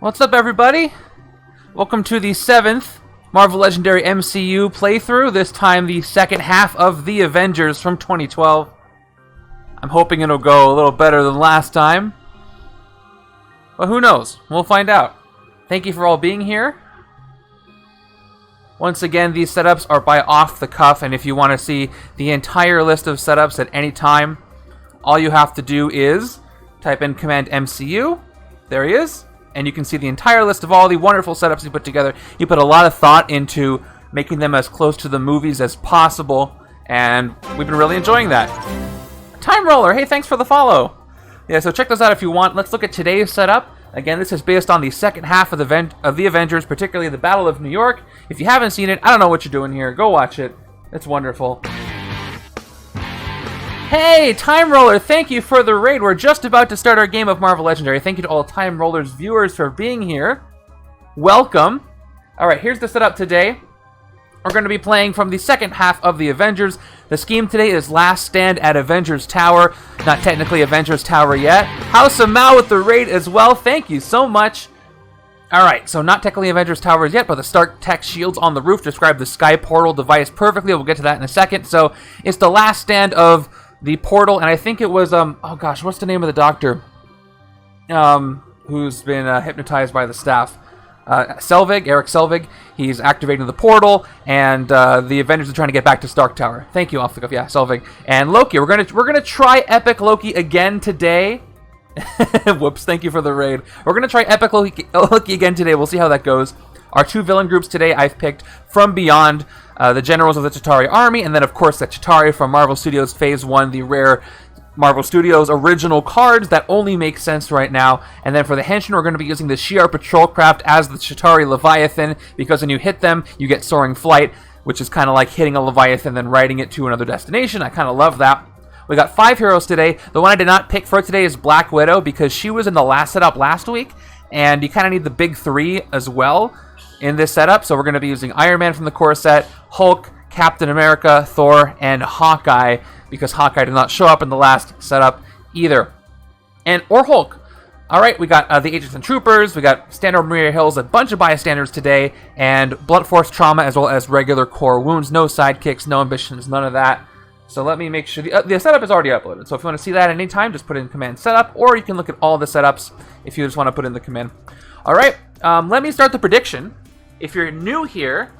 What's up, everybody? Welcome to the 7th Marvel Legendary MCU playthrough, this time the second half of The Avengers from 2012. I'm hoping it'll go a little better than last time. But who knows? We'll find out. Thank you for all being here. Once again, these setups are by off the cuff, and if you want to see the entire list of setups at any time, all you have to do is type in Command MCU. There he is. And you can see the entire list of all the wonderful setups you put together. You put a lot of thought into making them as close to the movies as possible, and we've been really enjoying that. Time Roller, hey, thanks for the follow. Yeah, so check this out if you want. Let's look at today's setup. Again, this is based on the second half of the Avengers, particularly the Battle of New York. If you haven't seen it, I don't know what you're doing here. Go watch it. It's wonderful. Hey, Time Roller, thank you for the raid. We're just about to start our game of Marvel Legendary. Thank you to all Time Roller's viewers for being here. Welcome. All right, here's the setup today. We're going to be playing from the second half of the Avengers. The scheme today is Last Stand at Avengers Tower. Not technically Avengers Tower yet. House of Mal with the raid as well. Thank you so much. All right, so not technically Avengers Towers yet, but the Stark Tech shields on the roof describe the Sky Portal device perfectly. We'll get to that in a second. So it's the last stand of the portal, and I think it was, oh gosh, what's the name of the doctor? Who's been hypnotized by the staff? Eric Selvig. He's activating the portal, and the Avengers are trying to get back to Stark Tower. Thank you, off the cuff, yeah, Selvig. And Loki, we're gonna try Epic Loki again today. Whoops, thank you for the raid. We're gonna try Epic Loki again today. We'll see how that goes. Our two villain groups today I've picked from Beyond, the generals of the Chitauri army, and then of course the Chitauri from Marvel Studios Phase 1, the rare Marvel Studios original cards that only make sense right now. And then for the Henchmen, we're going to be using the Shi'ar patrol craft as the Chitauri Leviathan, because when you hit them, you get soaring flight, which is kind of like hitting a Leviathan then riding it to another destination. I kind of love that. We got 5 heroes today. The one I did not pick for today is Black Widow, because she was in the last setup last week, and you kind of need the big 3 as well in this setup. So we're going to be using Iron Man from the core set, Hulk, Captain America, Thor, and Hawkeye, because Hawkeye did not show up in the last setup either. Or Hulk. Alright, we got the Agents and Troopers, we got Standard Maria Hills, a bunch of bystanders today, and Blunt Force Trauma, as well as regular core wounds. No sidekicks, no ambitions, none of that. So let me make sure the setup is already uploaded. So if you want to see that at any time, just put in command setup, or you can look at all the setups if you just want to put in the command. Alright, let me start the prediction. If you're new here,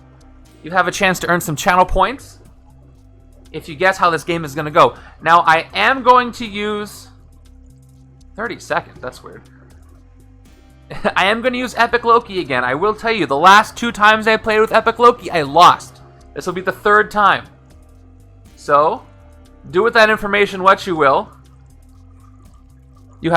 you have a chance to earn some channel points if you guess how this game is going to go. Now, I am going to use 30 seconds. That's weird. I am going to use Epic Loki again. I will tell you, the last 2 times I played with Epic Loki, I lost. This will be the 3rd time. So, do with that information what you will. You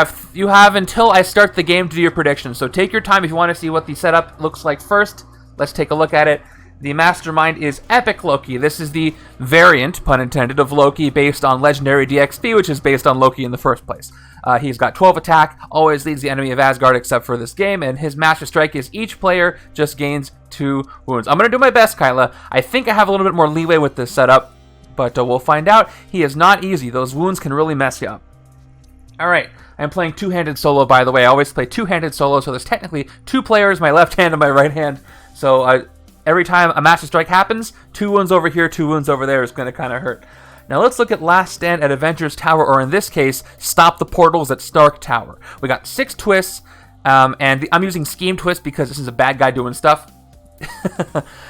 have until I start the game to do your predictions. So take your time if you want to see what the setup looks like first. Let's take a look at it. The Mastermind is Epic Loki. This is the variant, pun intended, of Loki based on Legendary DXP, which is based on Loki in the first place. He's got 12 attack, always leads the enemy of Asgard except for this game, and his Master Strike is each player just gains 2 wounds. I'm going to do my best, Kyla. I think I have a little bit more leeway with this setup, but we'll find out. He is not easy. Those wounds can really mess you up. Alright, I'm playing two-handed solo, by the way. I always play two-handed solo, so there's technically 2 players, my left hand and my right hand. So every time a Master Strike happens, 2 wounds over here, 2 wounds over there is going to kind of hurt. Now let's look at Last Stand at Avengers Tower, or in this case, Stop the Portals at Stark Tower. We got 6 twists, and I'm using Scheme Twist because this is a bad guy doing stuff.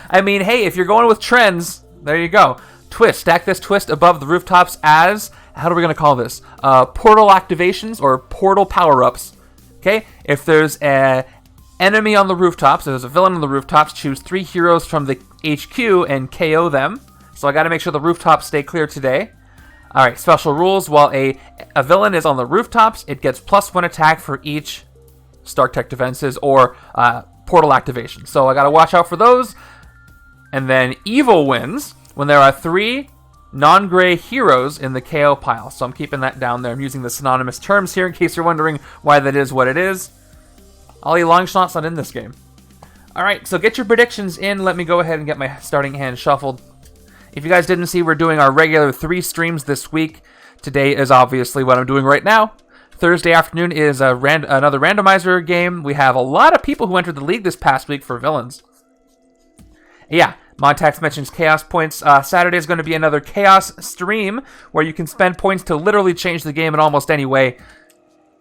I mean, hey, if you're going with trends, there you go. Twist. Stack this twist above the rooftops as, how are we going to call this? Portal activations or portal power-ups. Okay? If there's a enemy on the rooftops, there's a villain on the rooftops, choose 3 heroes from the HQ and KO them. So I got to make sure the rooftops stay clear today. Alright, special rules. While a villain is on the rooftops, it gets +1 attack for each Stark Tech defenses or portal activation. So I got to watch out for those. And then evil wins when there are 3 non-gray heroes in the KO pile. So I'm keeping that down there. I'm using the synonymous terms here in case you're wondering why that is what it is. Ollie Longshot's not in this game. Alright, so get your predictions in. Let me go ahead and get my starting hand shuffled. If you guys didn't see, we're doing our regular 3 streams this week. Today is obviously what I'm doing right now. Thursday afternoon is another randomizer game. We have a lot of people who entered the league this past week for villains. Yeah, Montax mentions Chaos points. Saturday is going to be another Chaos stream where you can spend points to literally change the game in almost any way.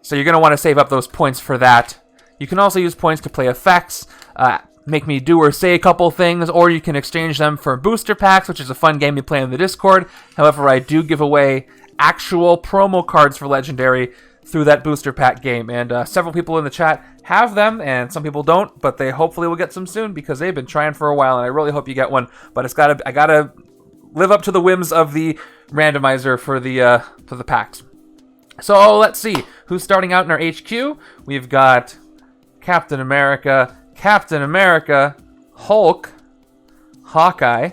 So you're going to want to save up those points for that. You can also use points to play effects, make me do or say a couple things, or you can exchange them for booster packs, which is a fun game you play in the Discord. However, I do give away actual promo cards for Legendary through that booster pack game, and several people in the chat have them, and some people don't, but they hopefully will get some soon because they've been trying for a while, and I really hope you get one. But I gotta live up to the whims of the randomizer for the packs. So let's see who's starting out in our HQ. We've got Captain America, Hulk, Hawkeye,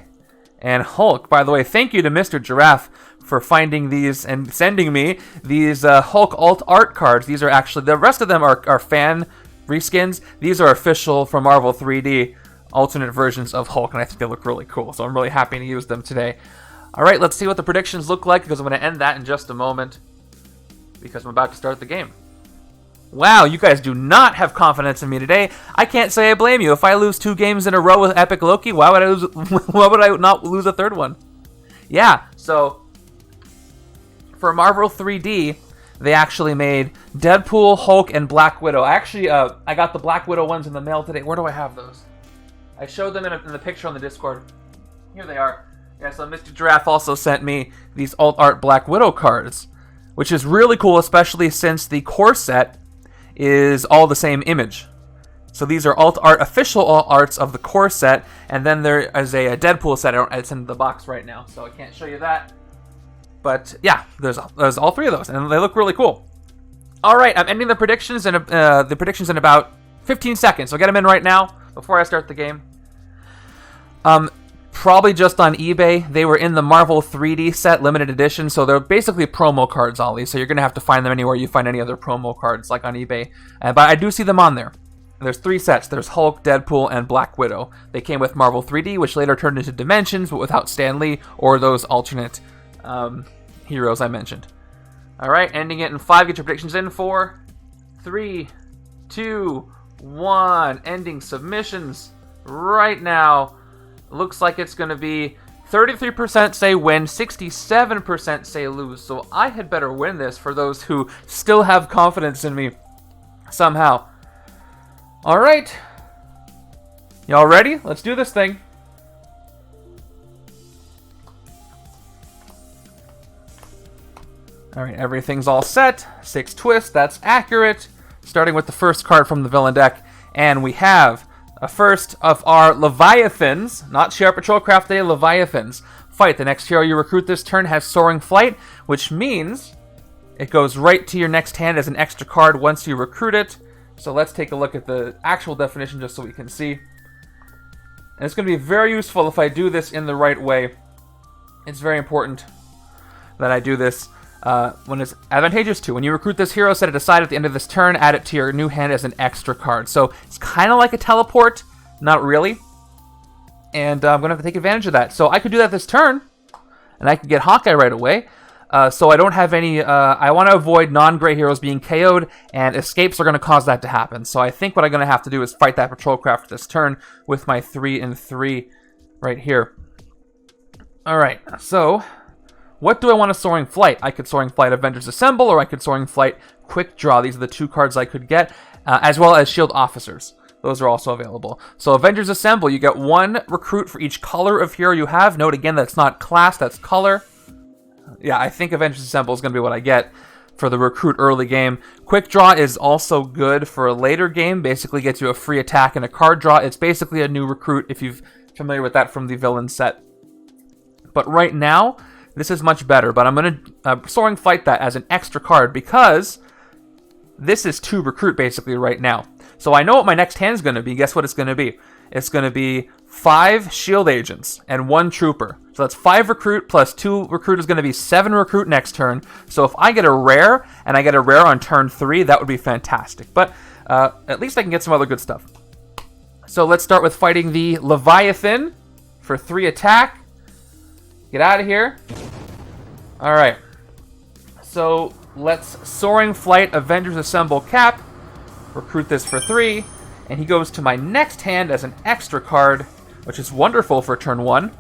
and Hulk. By the way, thank you to Mr. Giraffe for finding these and sending me these Hulk alt art cards. These are actually, the rest of them are fan reskins. These are official from Marvel 3D alternate versions of Hulk, and I think they look really cool, so I'm really happy to use them today. Alright, let's see what the predictions look like, because I'm going to end that in just a moment, because I'm about to start the game. Wow, you guys do not have confidence in me today. I can't say I blame you. If I lose 2 games in a row with Epic Loki, why would I not lose a third one? Yeah, so for Marvel 3D, they actually made Deadpool, Hulk, and Black Widow. I got the Black Widow ones in the mail today. Where do I have those? I showed them in the picture on the Discord. Here they are. Yeah, so Mr. Giraffe also sent me these alt art Black Widow cards, which is really cool, especially since the core set is all the same image. So these are alt art, official alt arts of the core set, and then there is a Deadpool set. It's in the box right now, so I can't show you that. But yeah, there's all 3 of those, and they look really cool. All right, I'm ending the predictions in about 15 seconds. So get them in right now before I start the game. Probably just on eBay. They were in the Marvel 3D set limited edition, so they're basically promo cards, all these. So you're gonna have to find them anywhere you find any other promo cards, like on eBay. But I do see them on there. There's 3 sets. There's Hulk, Deadpool, and Black Widow. They came with Marvel 3D, which later turned into Dimensions, but without Stan Lee or those alternate heroes I mentioned. Alright, ending it in 5. Get your predictions in. 4, 3, 2, 1. Ending submissions right now. Looks like it's going to be 33% say win, 67% say lose. So I had better win this for those who still have confidence in me somehow. Alright. Y'all ready? Let's do this thing. Alright, everything's all set. 6 twists, that's accurate. Starting with the first card from the villain deck. And we have a first of our Leviathans, not Shi'ar Patrolcraft Day, Leviathans. Fight. The next hero you recruit this turn has Soaring Flight, which means it goes right to your next hand as an extra card once you recruit it. So let's take a look at the actual definition just so we can see. And it's going to be very useful if I do this in the right way. It's very important that I do this when it's advantageous to. When you recruit this hero, set it aside at the end of this turn, add it to your new hand as an extra card. So it's kind of like a teleport, not really. And I'm going to have to take advantage of that. So I could do that this turn, and I could get Hawkeye right away. So I don't have any, I want to avoid non-gray heroes being KO'd, and escapes are going to cause that to happen. So I think what I'm going to have to do is fight that Patrolcraft this turn with my 3 and 3 right here. Alright, so what do I want to Soaring Flight? I could Soaring Flight Avengers Assemble, or I could Soaring Flight Quick Draw. These are the 2 cards I could get, as well as Shield Officers. Those are also available. So Avengers Assemble, you get 1 recruit for each color of hero you have. Note again, that's not class, that's color. Yeah, I think Avengers Assemble is going to be what I get for the recruit early game. Quick Draw is also good for a later game. Basically gets you a free attack and a card draw. It's basically a new recruit if you're familiar with that from the villain set. But right now, this is much better. But I'm going to Soaring Flight that as an extra card because this is 2 recruit basically right now. So I know what my next hand is going to be. Guess what it's going to be? It's going to be 5 shield agents and 1 trooper. So that's 5 recruit plus 2 recruit is going to be 7 recruit next turn. So if I get a rare, and I get a rare on turn 3, that would be fantastic. But at least I can get some other good stuff. So let's start with fighting the Leviathan for 3 attack. Get out of here. Alright. So let's Soaring Flight Avengers Assemble Cap. Recruit this for 3. And he goes to my next hand as an extra card, which is wonderful for turn 1.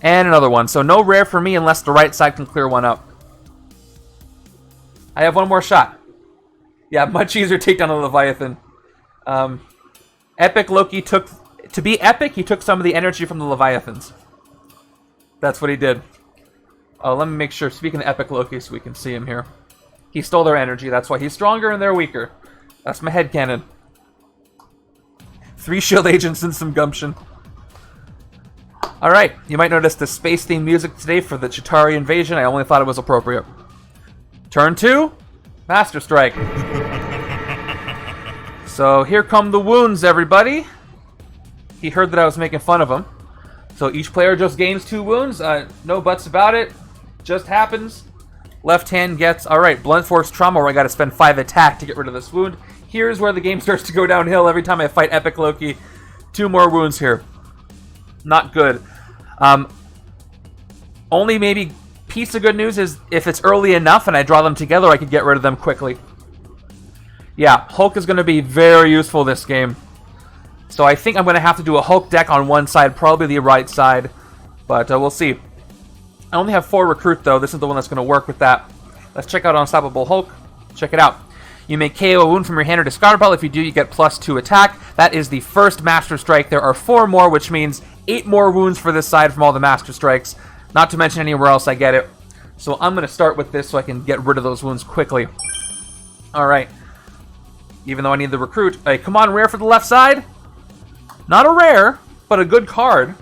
And another one. So no rare for me unless the right side can clear one up. I have one more shot. Yeah, much easier takedown of Leviathan. Epic Loki took... To be epic, he took some of the energy from the Leviathans. That's what he did. Oh, let me make sure. Speaking of Epic Loki, so we can see him here. He stole their energy. That's why he's stronger and they're weaker. That's my headcanon. 3 shield agents and some gumption. Alright, you might notice the space-themed music today for the Chitauri invasion. I only thought it was appropriate. Turn 2, Master Strike. So here come the wounds, everybody. He heard that I was making fun of him. So each player just gains 2 wounds. No buts about it. Just happens. Left hand gets... Alright, Blunt Force Trauma, where I gotta spend 5 attack to get rid of this wound. Here's where the game starts to go downhill every time I fight Epic Loki. 2 more wounds here. Not good. Only maybe piece of good news is if it's early enough and I draw them together, I could get rid of them quickly. Yeah, Hulk is going to be very useful this game. So I think I'm going to have to do a Hulk deck on one side, probably the right side. But we'll see. I only have 4 recruit, though. This is the one that's going to work with that. Let's check out Unstoppable Hulk. Check it out. You may KO a wound from your hand or discard pile. If you do, you get +2 attack. That is the first Master Strike. There are 4 more, which means 8 more wounds for this side from all the Master Strikes. Not to mention anywhere else I get it. So I'm going to start with this so I can get rid of those wounds quickly. Alright. Even though I need the recruit. Hey, come on, rare for the left side. Not a rare, but a good card.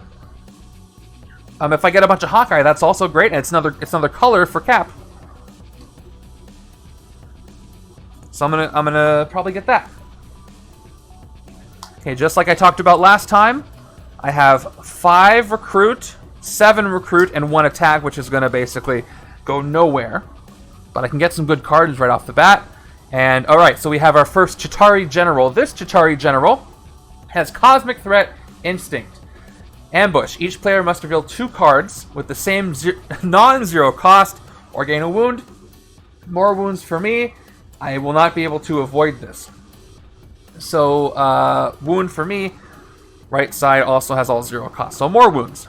If I get a bunch of Hawkeye, that's also great. And it's another color for Cap. So I'm gonna probably get that. Okay, just like I talked about last time, I have 5 recruit, 7 recruit, and 1 attack, which is gonna basically go nowhere. But I can get some good cards right off the bat. And alright, so we have our first Chitauri General. This Chitauri General has Cosmic Threat, Instinct. Ambush. Each player must reveal 2 cards with the same non-zero cost or gain a wound. More wounds for me. I will not be able to avoid this. So, wound for me. Right side also has all 0 cost. So, more wounds.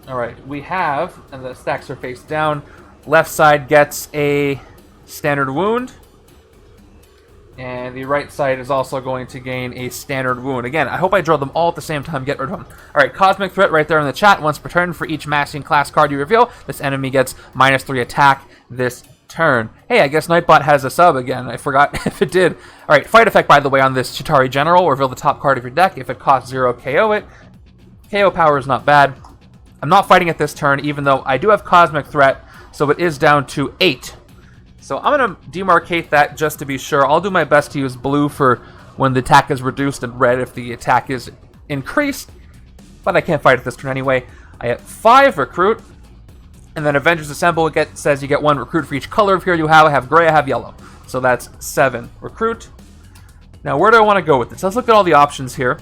Alright, we have, and the stacks are face down. Left side gets a standard wound. And the right side is also going to gain a standard wound. Again, I hope I draw them all at the same time, get rid of them. Alright, Cosmic Threat right there in the chat. Once per turn, for each matching class card you reveal, this enemy gets -3 attack this turn. Hey, I guess Nightbot has a sub again. I forgot if it did. Alright, fight effect, by the way, on this Chitauri General. Reveal the top card of your deck. If it costs 0, KO it. KO power is not bad. I'm not fighting it this turn, even though I do have Cosmic Threat, so it is down to 8. So I'm going to demarcate that just to be sure. I'll do my best to use blue for when the attack is reduced and red if the attack is increased. But I can't fight it this turn anyway. I have 5 recruit. And then Avengers Assemble says you get 1 recruit for each color of hero you have. I have gray, I have yellow. So that's 7 recruit. Now where do I want to go with this? Let's look at all the options here.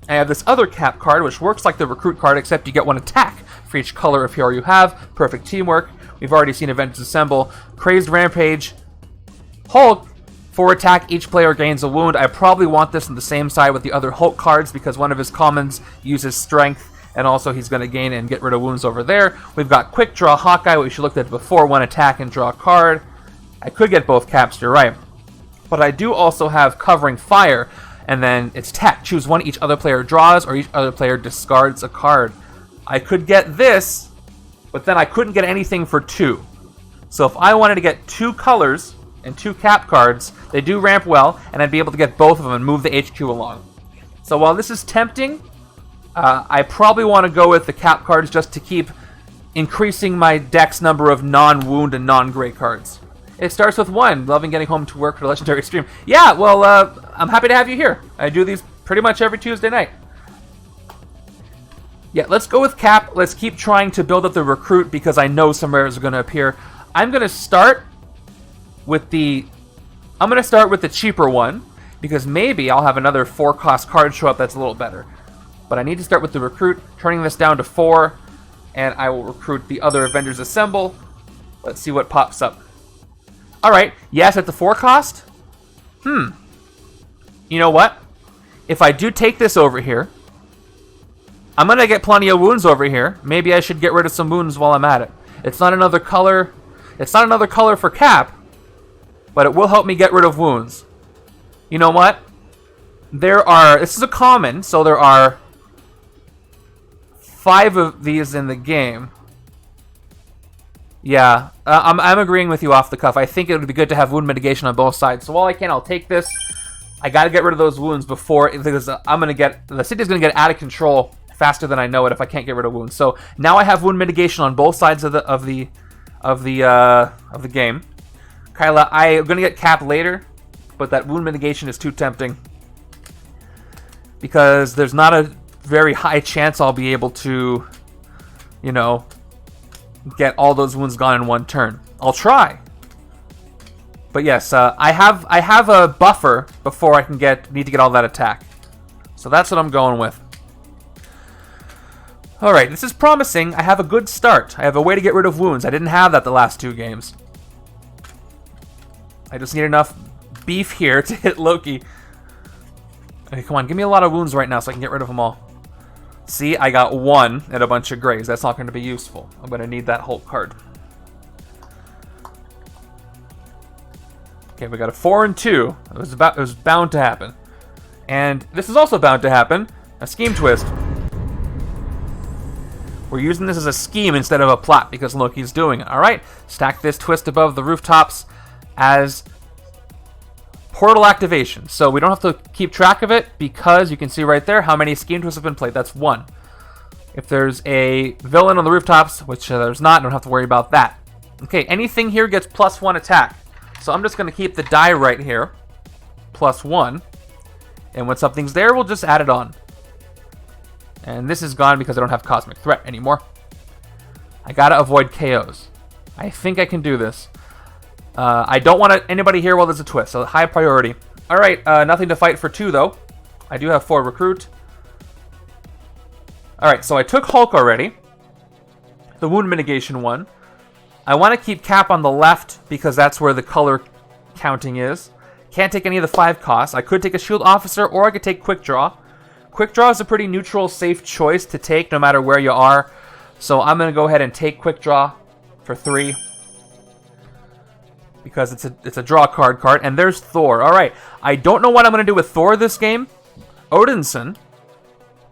I have this other Cap card, which works like the recruit card, except you get 1 attack for each color of hero you have. Perfect teamwork. We've already seen Avengers Assemble. Crazed Rampage. Hulk. 4 attack, each player gains a wound. I probably want this on the same side with the other Hulk cards because one of his commons uses strength, and also he's going to gain and get rid of wounds over there. We've got Quick Draw Hawkeye, which you looked at before. 1 attack and draw a card. I could get both caps, you're right. But I do also have Covering Fire, and then it's tech. Choose 1 each other player draws or each other player discards a card. I could get this, but then I couldn't get anything for 2. So if I wanted to get 2 colors and 2 cap cards, they do ramp well, and I'd be able to get both of them and move the HQ along. So while this is tempting, I probably want to go with the cap cards just to keep increasing my deck's number of non-wound and non-gray cards. It starts with 1, loving getting home to work for the Legendary Stream. Yeah, well, I'm happy to have you here. I do these pretty much every Tuesday night. Yeah, let's go with Cap. Let's keep trying to build up the recruit because I know some rares are going to appear. I'm going to start with the cheaper one because maybe I'll have another 4-cost card show up that's a little better. But I need to start with the recruit, turning this down to 4, and I will recruit the other Avengers Assemble. Let's see what pops up. Alright, yes, at the 4 cost. You know what? If I do take this over here, I'm going to get plenty of wounds over here. Maybe I should get rid of some wounds while I'm at it. It's not another color. It's not another color for Cap, but it will help me get rid of wounds. You know what? This is a common, so there are 5 of these in the game. Yeah, I'm agreeing with you off the cuff. I think it would be good to have wound mitigation on both sides. So while I can, I'll take this. I got to get rid of those wounds before, because the city's gonna get out of control faster than I know it if I can't get rid of wounds. So now I have wound mitigation on both sides of the game. Kyla, I'm gonna get Cap later, but that wound mitigation is too tempting because there's not a very high chance I'll be able to, you know, get all those wounds gone in one turn. I'll try. But yes, I have a buffer before I can need to get all that attack. So that's what I'm going with. Alright, this is promising. I have a good start. I have a way to get rid of wounds. I didn't have that the last 2 games. I just need enough beef here to hit Loki. Okay, come on, give me a lot of wounds right now so I can get rid of them all. See, I got 1 and a bunch of grays. That's not going to be useful. I'm going to need that Hulk card. Okay, we got a 4 and 2. It was bound to happen. And this is also bound to happen. A scheme twist. We're using this as a scheme instead of a plot because Loki's doing it. Alright, stack this twist above the rooftops as portal activation. So we don't have to keep track of it because you can see right there how many scheme twists have been played. That's 1. If there's a villain on the rooftops, which there's not, don't have to worry about that. Okay, anything here gets +1 attack. So I'm just going to keep the die right here. +1. And when something's there, we'll just add it on. And this is gone because I don't have Cosmic Threat anymore. I gotta avoid KOs. I think I can do this. I don't want anybody here while there's a twist, so high priority. Alright, nothing to fight for 2 though. I do have 4 recruit. Alright, so I took Hulk already. The wound mitigation one. I want to keep Cap on the left because that's where the color counting is. Can't take any of the 5 costs. I could take a shield officer or I could take quick draw. Quick draw is a pretty neutral, safe choice to take no matter where you are. So I'm going to go ahead and take quick draw for 3. Because it's a draw card. And there's Thor. Alright, I don't know what I'm going to do with Thor this game. Odinson,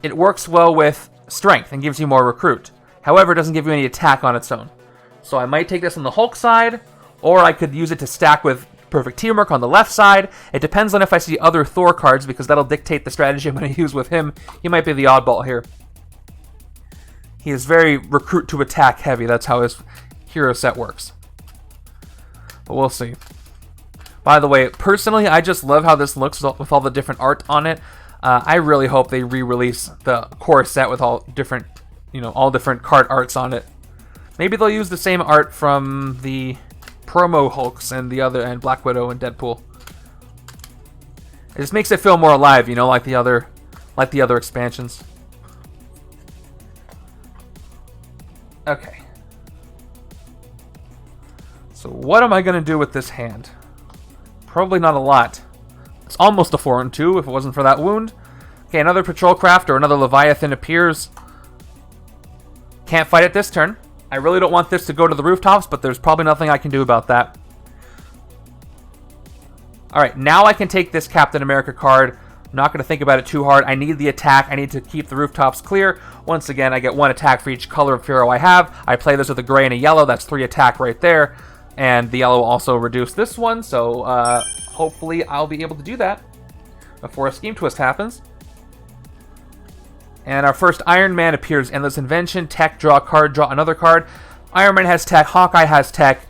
it works well with strength and gives you more recruit. However, it doesn't give you any attack on its own. So I might take this on the Hulk side, or I could use it to stack with Perfect Teamwork on the left side. It depends on if I see other Thor cards, because that'll dictate the strategy I'm going to use with him. He might be the oddball here. He is very recruit to attack heavy. That's how his hero set works. But we'll see. By the way, personally, I just love how this looks with all the different art on it. I really hope they re-release the core set with all different, all different card arts on it. Maybe they'll use the same art from the promo Hulks and and Black Widow and Deadpool. It just makes it feel more alive, like the other expansions. Okay. So what am I gonna do with this hand? Probably not a lot. It's almost a 4 and 2 if it wasn't for that wound. Okay, another patrol craft or another Leviathan appears. Can't fight it this turn. I really don't want this to go to the rooftops, but there's probably nothing I can do about that. Alright, now I can take this Captain America card. I'm not going to think about it too hard. I need the attack. I need to keep the rooftops clear. Once again, I get 1 attack for each color of hero I have. I play this with a gray and a yellow. That's 3 attack right there. And the yellow also reduced this one, so hopefully I'll be able to do that before a scheme twist happens. And our first Iron Man appears. Endless Invention, tech, draw card, draw another card. Iron Man has tech, Hawkeye has tech,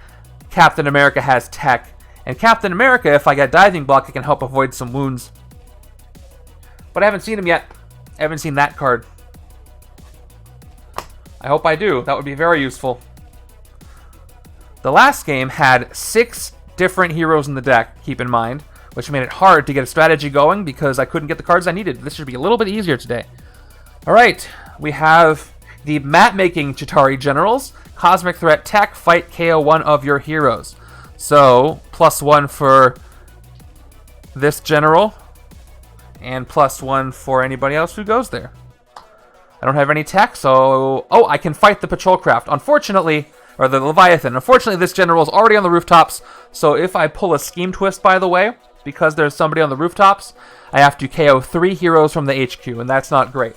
Captain America has tech. And Captain America, if I get Diving Block, I can help avoid some wounds. But I haven't seen him yet. I haven't seen that card. I hope I do. That would be very useful. The last game had 6 different heroes in the deck, keep in mind, which made it hard to get a strategy going because I couldn't get the cards I needed. This should be a little bit easier today. Alright, we have the map-making Chitauri generals, Cosmic Threat Tech, fight, KO one of your heroes. So, +1 for this general, and +1 for anybody else who goes there. I don't have any tech, so... Oh, I can fight the patrol craft. Unfortunately, or the Leviathan. Unfortunately, this general is already on the rooftops, so if I pull a scheme twist, by the way, because there's somebody on the rooftops, I have to KO 3 heroes from the HQ, and that's not great.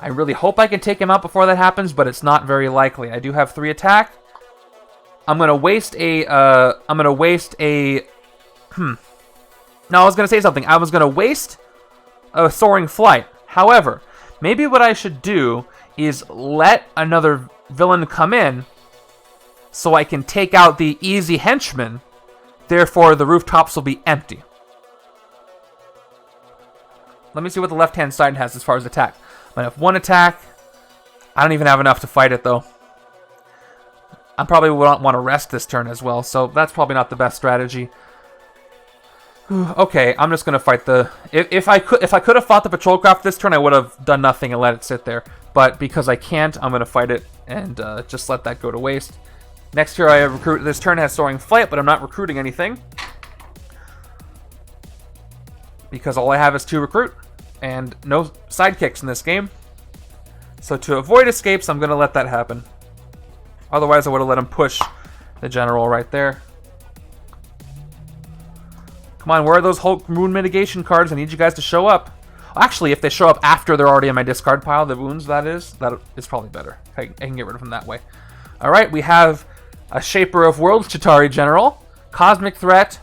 I really hope I can take him out before that happens, but it's not very likely. I do have 3 attack. I'm gonna waste a... No, I was gonna say something. I was gonna waste a Soaring Flight. However, maybe what I should do is let another villain come in so I can take out the easy Henchmen. Therefore, the rooftops will be empty. Let me see what the left-hand side has as far as attack. I have 1 attack. I don't even have enough to fight it, though. I probably won't want to rest this turn as well, so that's probably not the best strategy. Okay, I'm just gonna fight the... If I could have fought the patrol craft this turn, I would have done nothing and let it sit there. But because I can't, I'm gonna fight it and just let that go to waste. Next here, I recruit. This turn has Soaring Flight, but I'm not recruiting anything because all I have is 2 recruit and no sidekicks in this game. So to avoid escapes, I'm gonna let that happen. Otherwise, I would have let him push the general right there. Come on, where are those Hulk wound mitigation cards? I need you guys to show up. Actually, if they show up after they're already in my discard pile, the wounds, that is probably better. I can get rid of them that way. All right, we have a Shaper of Worlds Chitauri General, Cosmic Threat,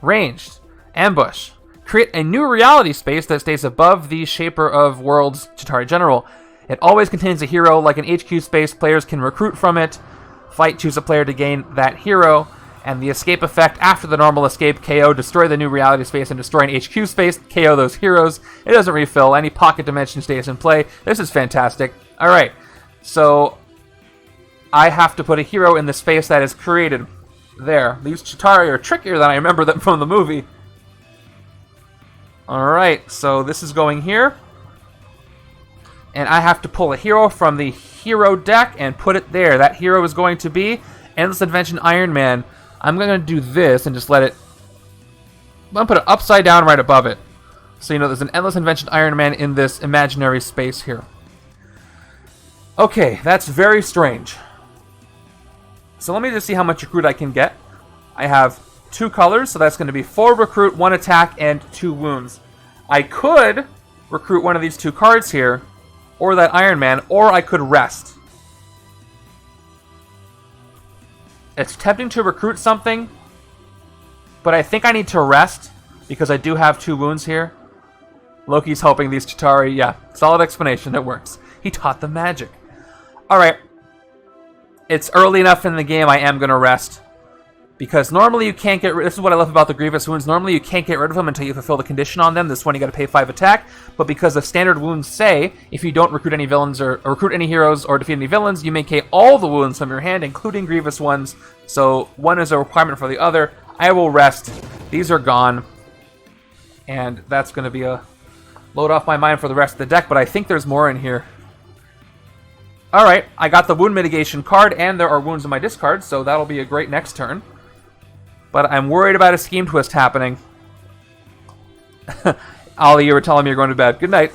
Ranged, Ambush. Create a new reality space that stays above the Shaper of Worlds Chitauri General. It always contains a hero. Like an HQ space, players can recruit from it. Fight, choose a player to gain that hero. And the escape effect after the normal escape, KO, destroy the new reality space and destroy an HQ space, KO those heroes. It doesn't refill. Any pocket dimension stays in play. This is fantastic. All right, so I have to put a hero in the space that is created there. These Chitauri are trickier than I remember them from the movie. All right, so this is going here. And I have to pull a hero from the hero deck and put it there. That hero is going to be Endless Invention Iron Man. I'm going to do this and just let it... I'm going to put it upside down right above it. So you know there's an Endless Invention Iron Man in this imaginary space here. Okay, that's very strange. So let me just see how much recruit I can get. I have 2 colors, so that's going to be 4 recruit, 1 attack, and 2 wounds. I could recruit one of these 2 cards here, or that Iron Man, or I could rest. It's tempting to recruit something, but I think I need to rest because I do have 2 wounds here. Loki's helping these Chitauri. Yeah, solid explanation. It works. He taught them magic. All right. It's early enough in the game. I am going to rest because normally you can't get rid... This is what I love about the Grievous wounds. Normally you can't get rid of them until you fulfill the condition on them. This one you got to pay 5 attack. But because the standard wounds say if you don't recruit any villains or recruit any heroes or defeat any villains, you may KO all the wounds from your hand, including Grievous ones. So one is a requirement for the other. I will rest. These are gone. And that's going to be a load off my mind for the rest of the deck. But I think there's more in here. Alright, I got the wound mitigation card, and there are wounds in my discard, so that'll be a great next turn. But I'm worried about a scheme twist happening. Ollie, you were telling me you're going to bed. Good night.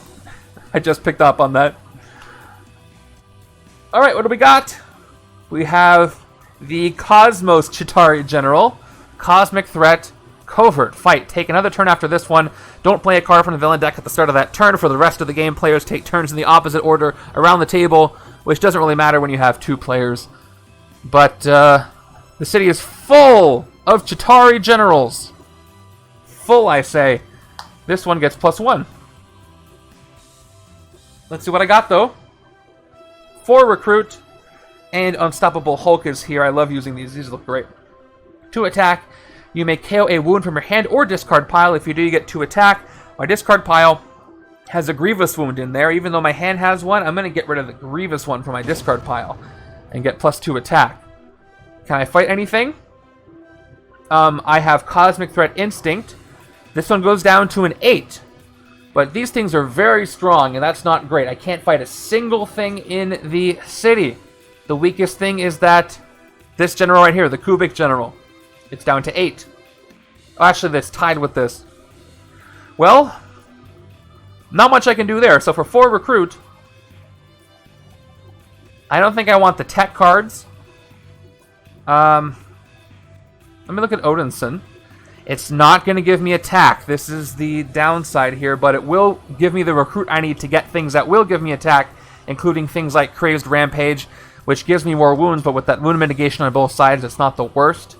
I just picked up on that. Alright, what do we got? We have the Cosmos Chitauri General. Cosmic Threat, Covert. Fight. Take another turn after this one. Don't play a card from the villain deck at the start of that turn. For the rest of the game, players take turns in the opposite order around the table, which doesn't really matter when you have 2 players. But the city is full of Chitauri generals. Full, I say. This one gets +1. Let's see what I got, though. 4 recruit, and Unstoppable Hulk is here. I love using these. These look great. 2 attack. You may KO a wound from your hand or discard pile. If you do, you get 2 attack. My discard pile has a Grievous wound in there. Even though my hand has one, I'm going to get rid of the Grievous one from my discard pile and get +2 attack. Can I fight anything? I have Cosmic Threat Instinct. This one goes down to an 8. But these things are very strong, and that's not great. I can't fight a single thing in the city. The weakest thing is that this general right here, the Kubik general, it's down to 8. Oh, actually, that's tied with this. Well, not much I can do there. So for 4 recruit, I don't think I want the tech cards. Let me look at Odinson. It's not going to give me attack. This is the downside here, but it will give me the recruit I need to get things that will give me attack, including things like Crazed Rampage, which gives me more wounds, but with that wound mitigation on both sides, it's not the worst.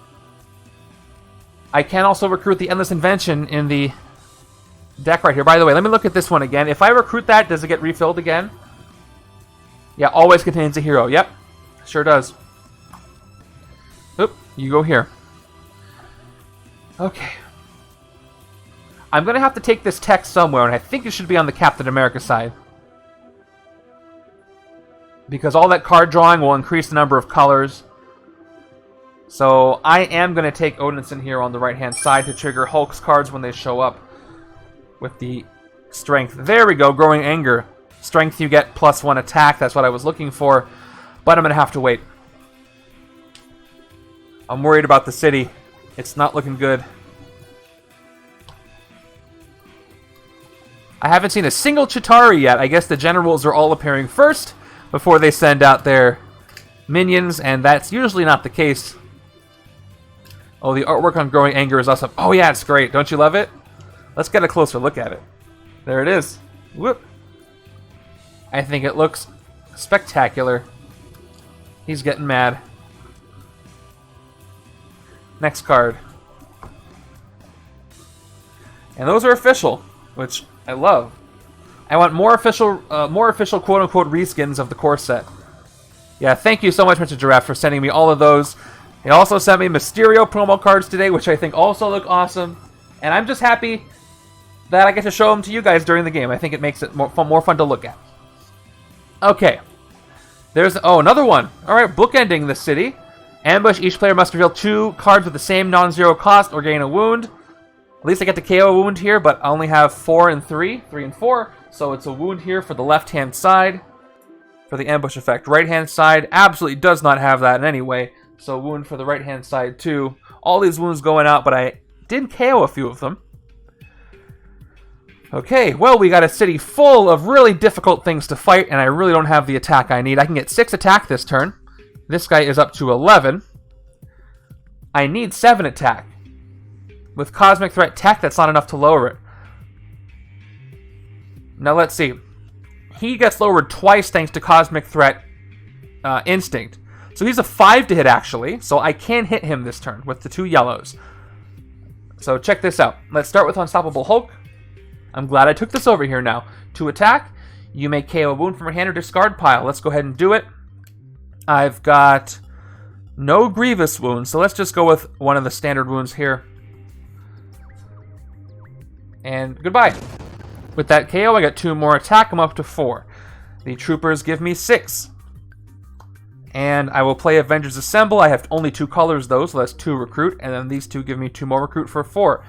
I can also recruit the Endless Invention in the deck right here. By the way, let me look at this one again. If I recruit that, does it get refilled again? Yeah, always contains a hero. Yep, sure does. Oop, you go here. Okay. I'm going to have to take this text somewhere, and I think it should be on the Captain America side. Because all that card drawing will increase the number of colors. So I am going to take Odinson here on the right-hand side to trigger Hulk's cards when they show up. With the strength. There we go, Growing Anger. Strength, you get +1 attack. That's what I was looking for. But I'm going to have to wait. I'm worried about the city. It's not looking good. I haven't seen a single Chitauri yet. I guess the generals are all appearing first before they send out their minions, and that's usually not the case. Oh, the artwork on Growing Anger is awesome. Oh yeah, it's great. Don't you love it? Let's get a closer look at it. There it is. Whoop. I think it looks spectacular. He's getting mad. Next card. And those are official, which I love. I want more official quote-unquote reskins of the core set. Yeah, thank you so much, Mr. Giraffe, for sending me all of those. He also sent me Mysterio promo cards today, which I think also look awesome. And I'm just happy that I get to show them to you guys during the game. I think it makes it more fun to look at. Okay. There's... Oh, another one. Alright, bookending the city. Ambush. Each player must reveal 2 cards with the same non-zero cost or gain a wound. At least I get to KO a wound here, but I only have 4 and 3. 3 and 4. So it's a wound here for the left-hand side. For the ambush effect. Right-hand side absolutely does not have that in any way. So wound for the right-hand side too. All these wounds going out, but I did KO a few of them. Okay, well, we got a city full of really difficult things to fight, and I really don't have the attack I need. I can get 6 attack this turn. This guy is up to 11. I need 7 attack. With Cosmic Threat Tech, that's not enough to lower it. Now let's see. He gets lowered twice thanks to Cosmic Threat Instinct. So he's a 5 to hit, actually. So I can hit him this turn with the 2 yellows. So check this out. Let's start with Unstoppable Hulk. I'm glad I took this over here now. To attack, you may KO a wound from your hand or discard pile. Let's go ahead and do it. I've got no grievous wounds, so let's just go with one of the standard wounds here. And goodbye. With that KO, I got 2 more attack. I'm up to 4. The troopers give me 6. And I will play Avengers Assemble. I have only 2 colors, though, so that's 2 recruit. And then these 2 give me 2 more recruit for 4.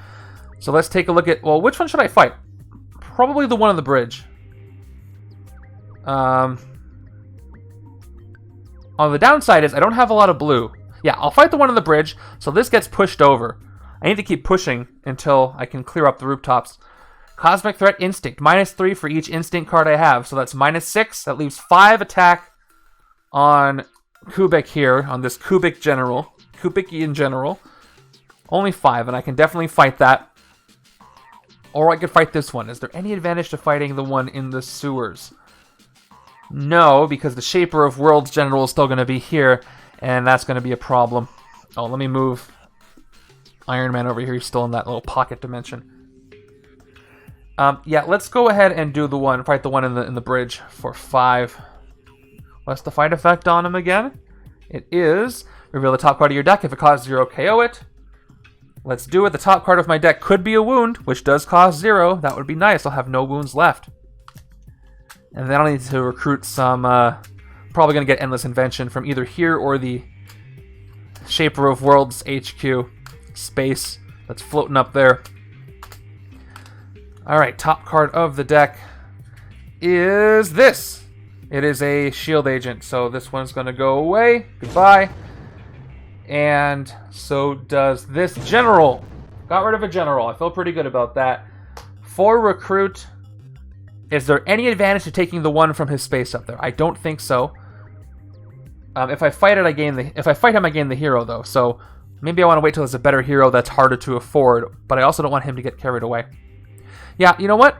So let's take a look at... Well, which one should I fight? Probably the one on the bridge. On the downside is I don't have a lot of blue. Yeah, I'll fight the one on the bridge, so this gets pushed over. I need to keep pushing until I can clear up the rooftops. Cosmic Threat Instinct. -3 for each instinct card I have. So that's -6. That leaves 5 attack on Kubik here, on this Kubik general. Kubikian general. Only 5, and I can definitely fight that. Or I could fight this one. Is there any advantage to fighting the one in the sewers? No, because the Shaper of Worlds general is still going to be here, and that's going to be a problem. Oh, let me move Iron Man over here. He's still in that little pocket dimension. Yeah, let's go ahead and do the one, fight the one in the bridge for 5. What's the fight effect on him again? It is reveal the top card of your deck. If it costs 0, KO it. Let's do it. The top card of my deck could be a wound, which does cost 0. That would be nice. I'll have no wounds left. And then I'll need to recruit some... probably going to get Endless Invention from either here or the Shaper of Worlds HQ space that's floating up there. Alright, top card of the deck is this. It is a shield agent, so this one's going to go away. Goodbye. And so does this general. Got rid of a general. I feel pretty good about that. For recruit, is there any advantage to taking the one from his space up there? I don't think so. If I fight him, I gain the hero though. So maybe I want to wait till there's a better hero that's harder to afford. But I also don't want him to get carried away. Yeah, you know what?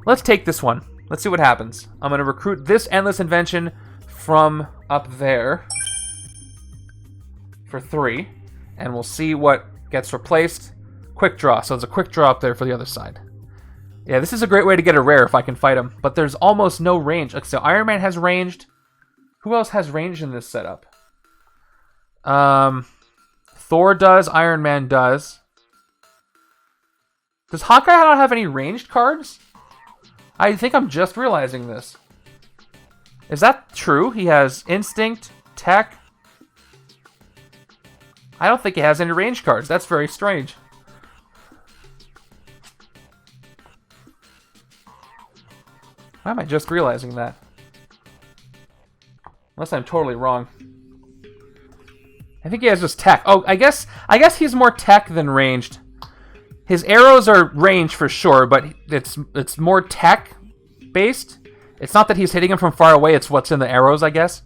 Let's take this one. Let's see what happens. I'm going to recruit this Endless Invention from up there for 3. And we'll see what gets replaced. Quick draw. So there's a quick draw up there for the other side. Yeah, this is a great way to get a rare if I can fight him. But there's almost no range. So Iron Man has ranged. Who else has range in this setup? Thor does. Iron Man does. Does Hawkeye not have any ranged cards? I think I'm just realizing this. Is that true? He has Instinct, Tech. I don't think he has any ranged cards. That's very strange. Why am I just realizing that? Unless I'm totally wrong. I think he has just Tech. Oh, I guess he's more Tech than ranged. His arrows are ranged for sure, but it's more Tech based. It's not that he's hitting him from far away, it's what's in the arrows, I guess.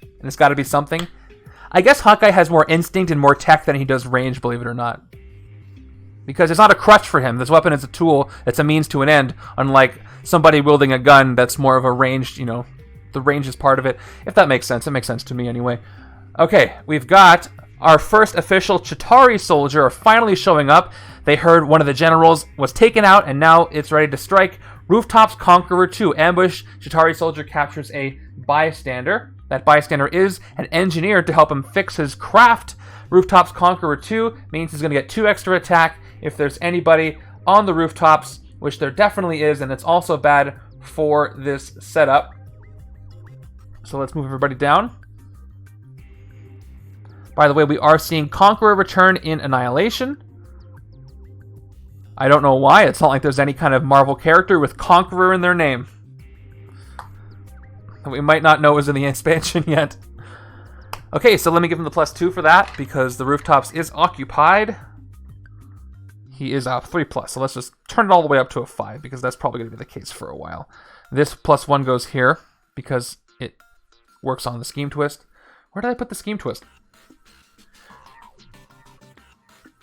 And it's got to be something. I guess Hawkeye has more instinct and more Tech than he does range, believe it or not. Because it's not a crutch for him. This weapon is a tool. It's a means to an end. Unlike somebody wielding a gun that's more of a ranged, the range is part of it. If that makes sense. It makes sense to me anyway. Okay, we've got our first official Chitauri soldier finally showing up. They heard one of the generals was taken out, and now it's ready to strike. Rooftops Conqueror 2. Ambush. Chitauri soldier captures a bystander. That bystander is an engineer to help him fix his craft. Rooftops Conqueror 2 means he's going to get 2 extra attack if there's anybody on the rooftops, which there definitely is, and it's also bad for this setup. So let's move everybody down. By the way, we are seeing Conqueror return in Annihilation. I don't know why. It's not like there's any kind of Marvel character with Conqueror in their name. We might not know it was in the expansion yet. Okay, so let me give him the +2 for that, because the rooftops is occupied. He is 3+, so let's just turn it all the way up to a 5, because that's probably going to be the case for a while. This +1 goes here, because it works on the Scheme Twist. Where did I put the Scheme Twist?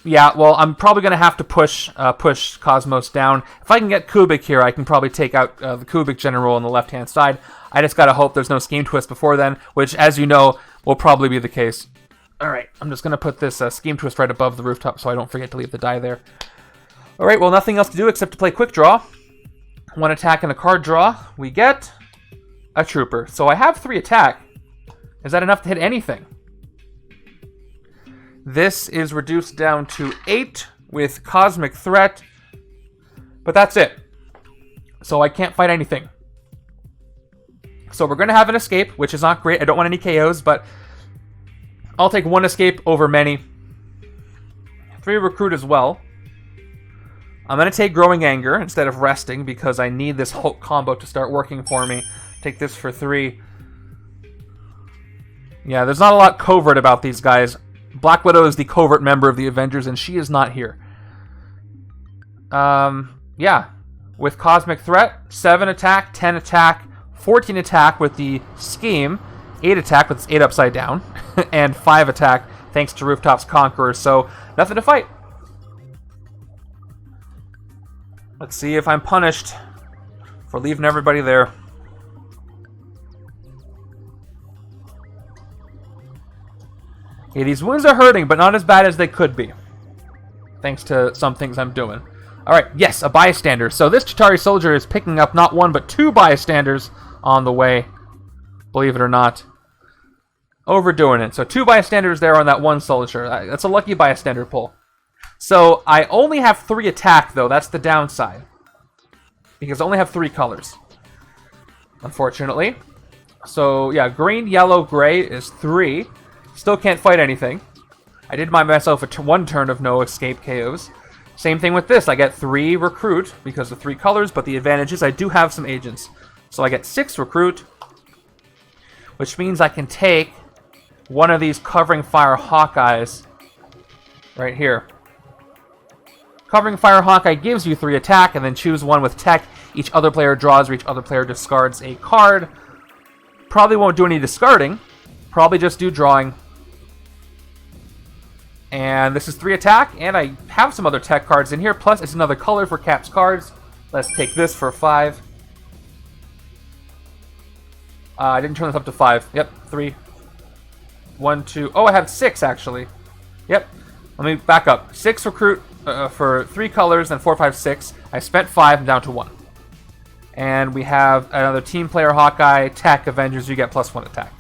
Yeah, well, I'm probably going to have to push Cosmos down. If I can get Kubik here, I can probably take out the Kubik General on the left-hand side. I just got to hope there's no Scheme Twist before then, which, as you know, will probably be the case. Alright, I'm just going to put this Scheme Twist right above the rooftop so I don't forget to leave the die there. Alright, well, nothing else to do except to play Quick Draw. 1 attack and a card draw. We get a Trooper. So I have 3 attack. Is that enough to hit anything? This is reduced down to 8 with Cosmic Threat. But that's it. So I can't fight anything. So we're going to have an escape, which is not great. I don't want any KOs, but I'll take 1 escape over many. 3 recruit as well. I'm going to take Growing Anger instead of resting because I need this Hulk combo to start working for me. Take this for 3. Yeah, there's not a lot covert about these guys. Black Widow is the covert member of the Avengers, and she is not here. Yeah. With Cosmic Threat, 7 attack, 10 attack, 14 attack with the Scheme, 8 attack with its 8 upside down, and 5 attack thanks to Rooftops Conqueror, so nothing to fight. Let's see if I'm punished for leaving everybody there. Yeah, these wounds are hurting, but not as bad as they could be. Thanks to some things I'm doing. Alright, yes, a bystander. So this Chitauri soldier is picking up not 1, but 2 bystanders on the way. Believe it or not. Overdoing it. So 2 bystanders there on that 1 soldier. That's a lucky bystander pull. So I only have 3 attack, though. That's the downside. Because I only have 3 colors. Unfortunately. So, yeah, green, yellow, gray is 3. Still can't fight anything. I did buy myself a 1 turn of no escape KOs. Same thing with this. I get 3 recruit because of 3 colors, but the advantage is I do have some agents. So I get 6 recruit, which means I can take one of these covering fire Hawkeyes right here. Covering fire Hawkeye gives you 3 attack, and then choose one with tech. Each other player draws or each other player discards a card. Probably won't do any discarding. Probably just do drawing. And this is 3 attack, and I have some other tech cards in here. Plus, it's another color for Cap's cards. Let's take this for 5. I didn't turn this up to 5. Yep, 3. 1, 2. Oh, I have 6, actually. Yep. Let me back up. 6 recruit for 3 colors, and 4, 5, 6. I spent 5, I'm down to 1. And we have another team player Hawkeye, tech, Avengers, you get +1 attack.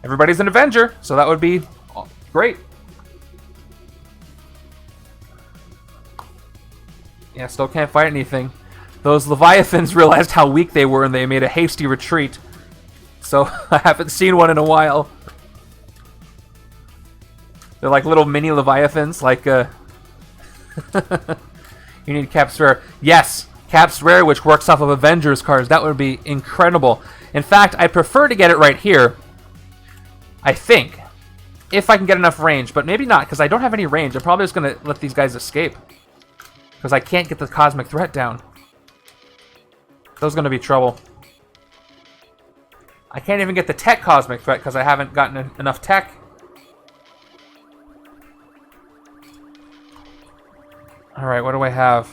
Everybody's an Avenger, so that would be great. Yeah, still can't fight anything. Those Leviathans realized how weak they were and they made a hasty retreat. So I haven't seen one in a while. They're like little mini Leviathans, like you need Cap's Rare. Yes, Cap's Rare, which works off of Avengers cards. That would be incredible. In fact, I prefer to get it right here. I think. If I can get enough range, but maybe not, because I don't have any range. I'm probably just going to let these guys escape. Because I can't get the Cosmic Threat down. Those going to be trouble. I can't even get the Tech Cosmic Threat because I haven't gotten enough Tech. Alright, what do I have?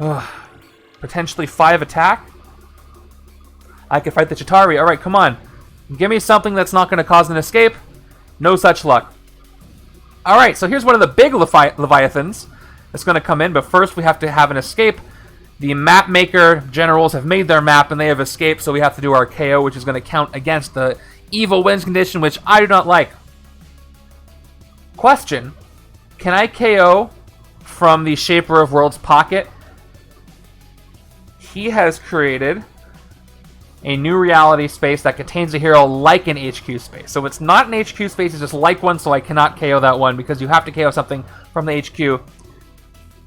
Ugh. Potentially 5 attack. I can fight the Chitauri. Alright, come on. Give me something that's not going to cause an escape. No such luck. Alright, so here's one of the big Leviathans that's going to come in, but first we have to have an escape. The map maker generals have made their map and they have escaped, so we have to do our KO, which is going to count against the evil wins condition, which I do not like. Question. Can I KO from the Shaper of Worlds pocket? He has created a new reality space that contains a hero like an HQ space. So it's not an HQ space, it's just like one, so I cannot KO that one because you have to KO something from the HQ.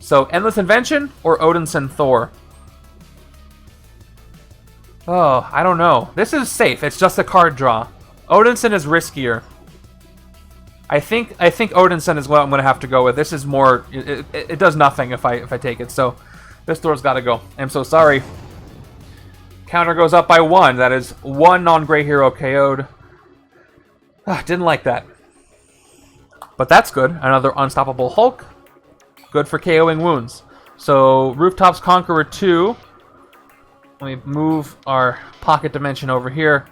So Endless Invention or Odinson Thor? Oh, I don't know. This is safe, it's just a card draw. Odinson is riskier. I think Odinson is what I'm going to have to go with. This is more... It does nothing if I take it, so this Thor's got to go. I'm so sorry. Counter goes up by 1. That is 1 non-gray hero KO'd. Didn't like that. But that's good. Another Unstoppable Hulk. Good for KOing wounds. So, Rooftops Conqueror 2. Let me move our pocket dimension over here.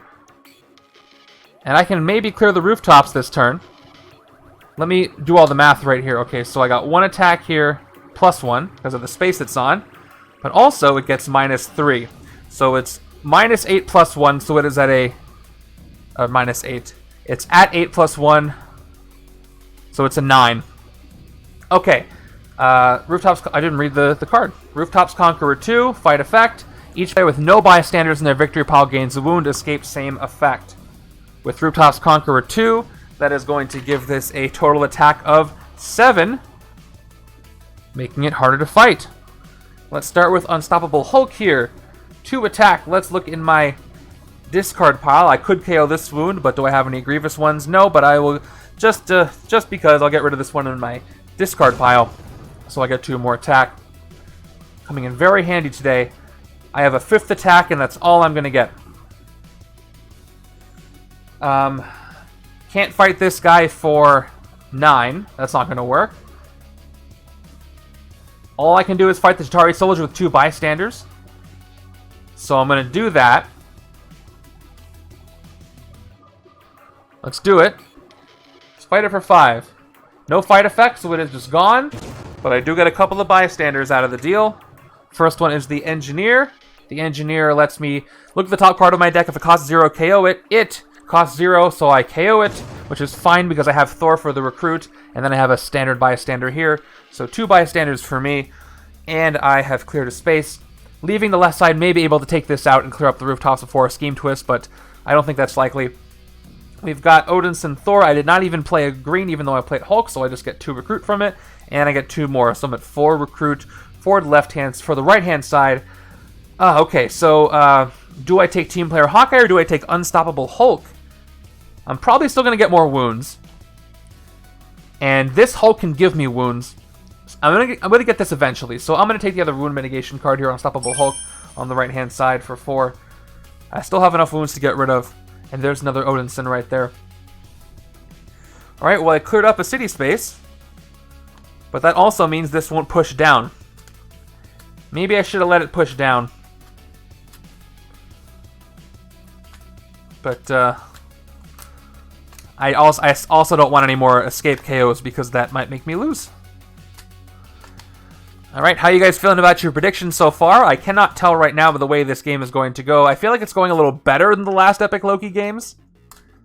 And I can maybe clear the rooftops this turn. Let me do all the math right here. Okay, so I got 1 attack here, +1, because of the space it's on. But also, it gets -3. So it's -8 +1, so it is at a... -8. It's at 8 +1, so it's a 9. Okay. Rooftops... I didn't read the card. Rooftops Conqueror 2, fight effect. Each player with no bystanders in their victory pile gains a wound, escape, same effect. With Rooftops Conqueror 2... that is going to give this a total attack of 7, making it harder to fight. Let's start with Unstoppable Hulk here. 2 attack. Let's look in my discard pile. I could KO this wound, but do I have any Grievous ones? No, but I will just because I'll get rid of this one in my discard pile. So I get 2 more attack. Coming in very handy today. I have a 5th attack, and that's all I'm going to get. Can't fight this guy for 9. That's not going to work. All I can do is fight the Chitauri soldier with 2 bystanders. So I'm going to do that. Let's do it. Let's fight it for 5. No fight effect, so it is just gone. But I do get a couple of bystanders out of the deal. First one is the Engineer. The Engineer lets me look at the top card of my deck. If it costs 0, KO it. It costs 0, so I KO it, which is fine because I have Thor for the recruit, and then I have a standard bystander here. So 2 bystanders for me, and I have cleared a space. Leaving the left side may be able to take this out and clear up the rooftops before a Scheme Twist, but I don't think that's likely. We've got Odinson Thor. I did not even play a green, even though I played Hulk, so I just get 2 recruit from it, and I get 2 more. So I'm at 4 recruit for the right-hand side. Okay, so do I take Team Player Hawkeye or do I take Unstoppable Hulk? I'm probably still going to get more wounds. And this Hulk can give me wounds. I'm gonna get this eventually. So I'm going to take the other wound mitigation card here, Unstoppable Hulk, on the right-hand side for 4. I still have enough wounds to get rid of. And there's another Odinson right there. Alright, well I cleared up a city space. But that also means this won't push down. Maybe I should have let it push down. But I also don't want any more escape KOs because that might make me lose. Alright, how you guys feeling about your predictions so far? I cannot tell right now by the way this game is going to go. I feel like it's going a little better than the last Epic Loki games.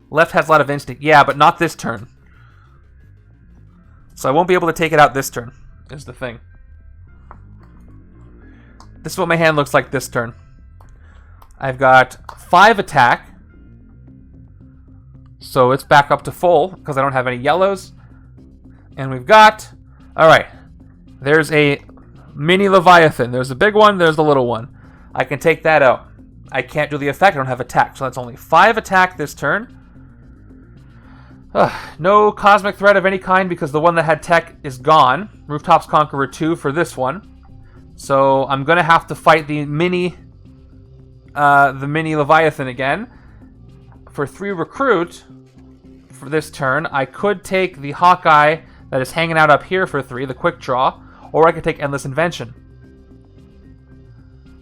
Left has a lot of instinct. Yeah, but not this turn. So I won't be able to take it out this turn, is the thing. This is what my hand looks like this turn. I've got 5 attack. So it's back up to full, because I don't have any yellows. And we've got... Alright. There's a mini Leviathan. There's a big one, there's the little one. I can take that out. I can't do the effect, I don't have attack. So that's only 5 attack this turn. No cosmic threat of any kind, because the one that had tech is gone. Rooftops Conqueror 2 for this one. So I'm going to have to fight the mini Leviathan again. For 3 recruit, for this turn, I could take the Hawkeye that is hanging out up here for 3, the quick draw, or I could take Endless Invention.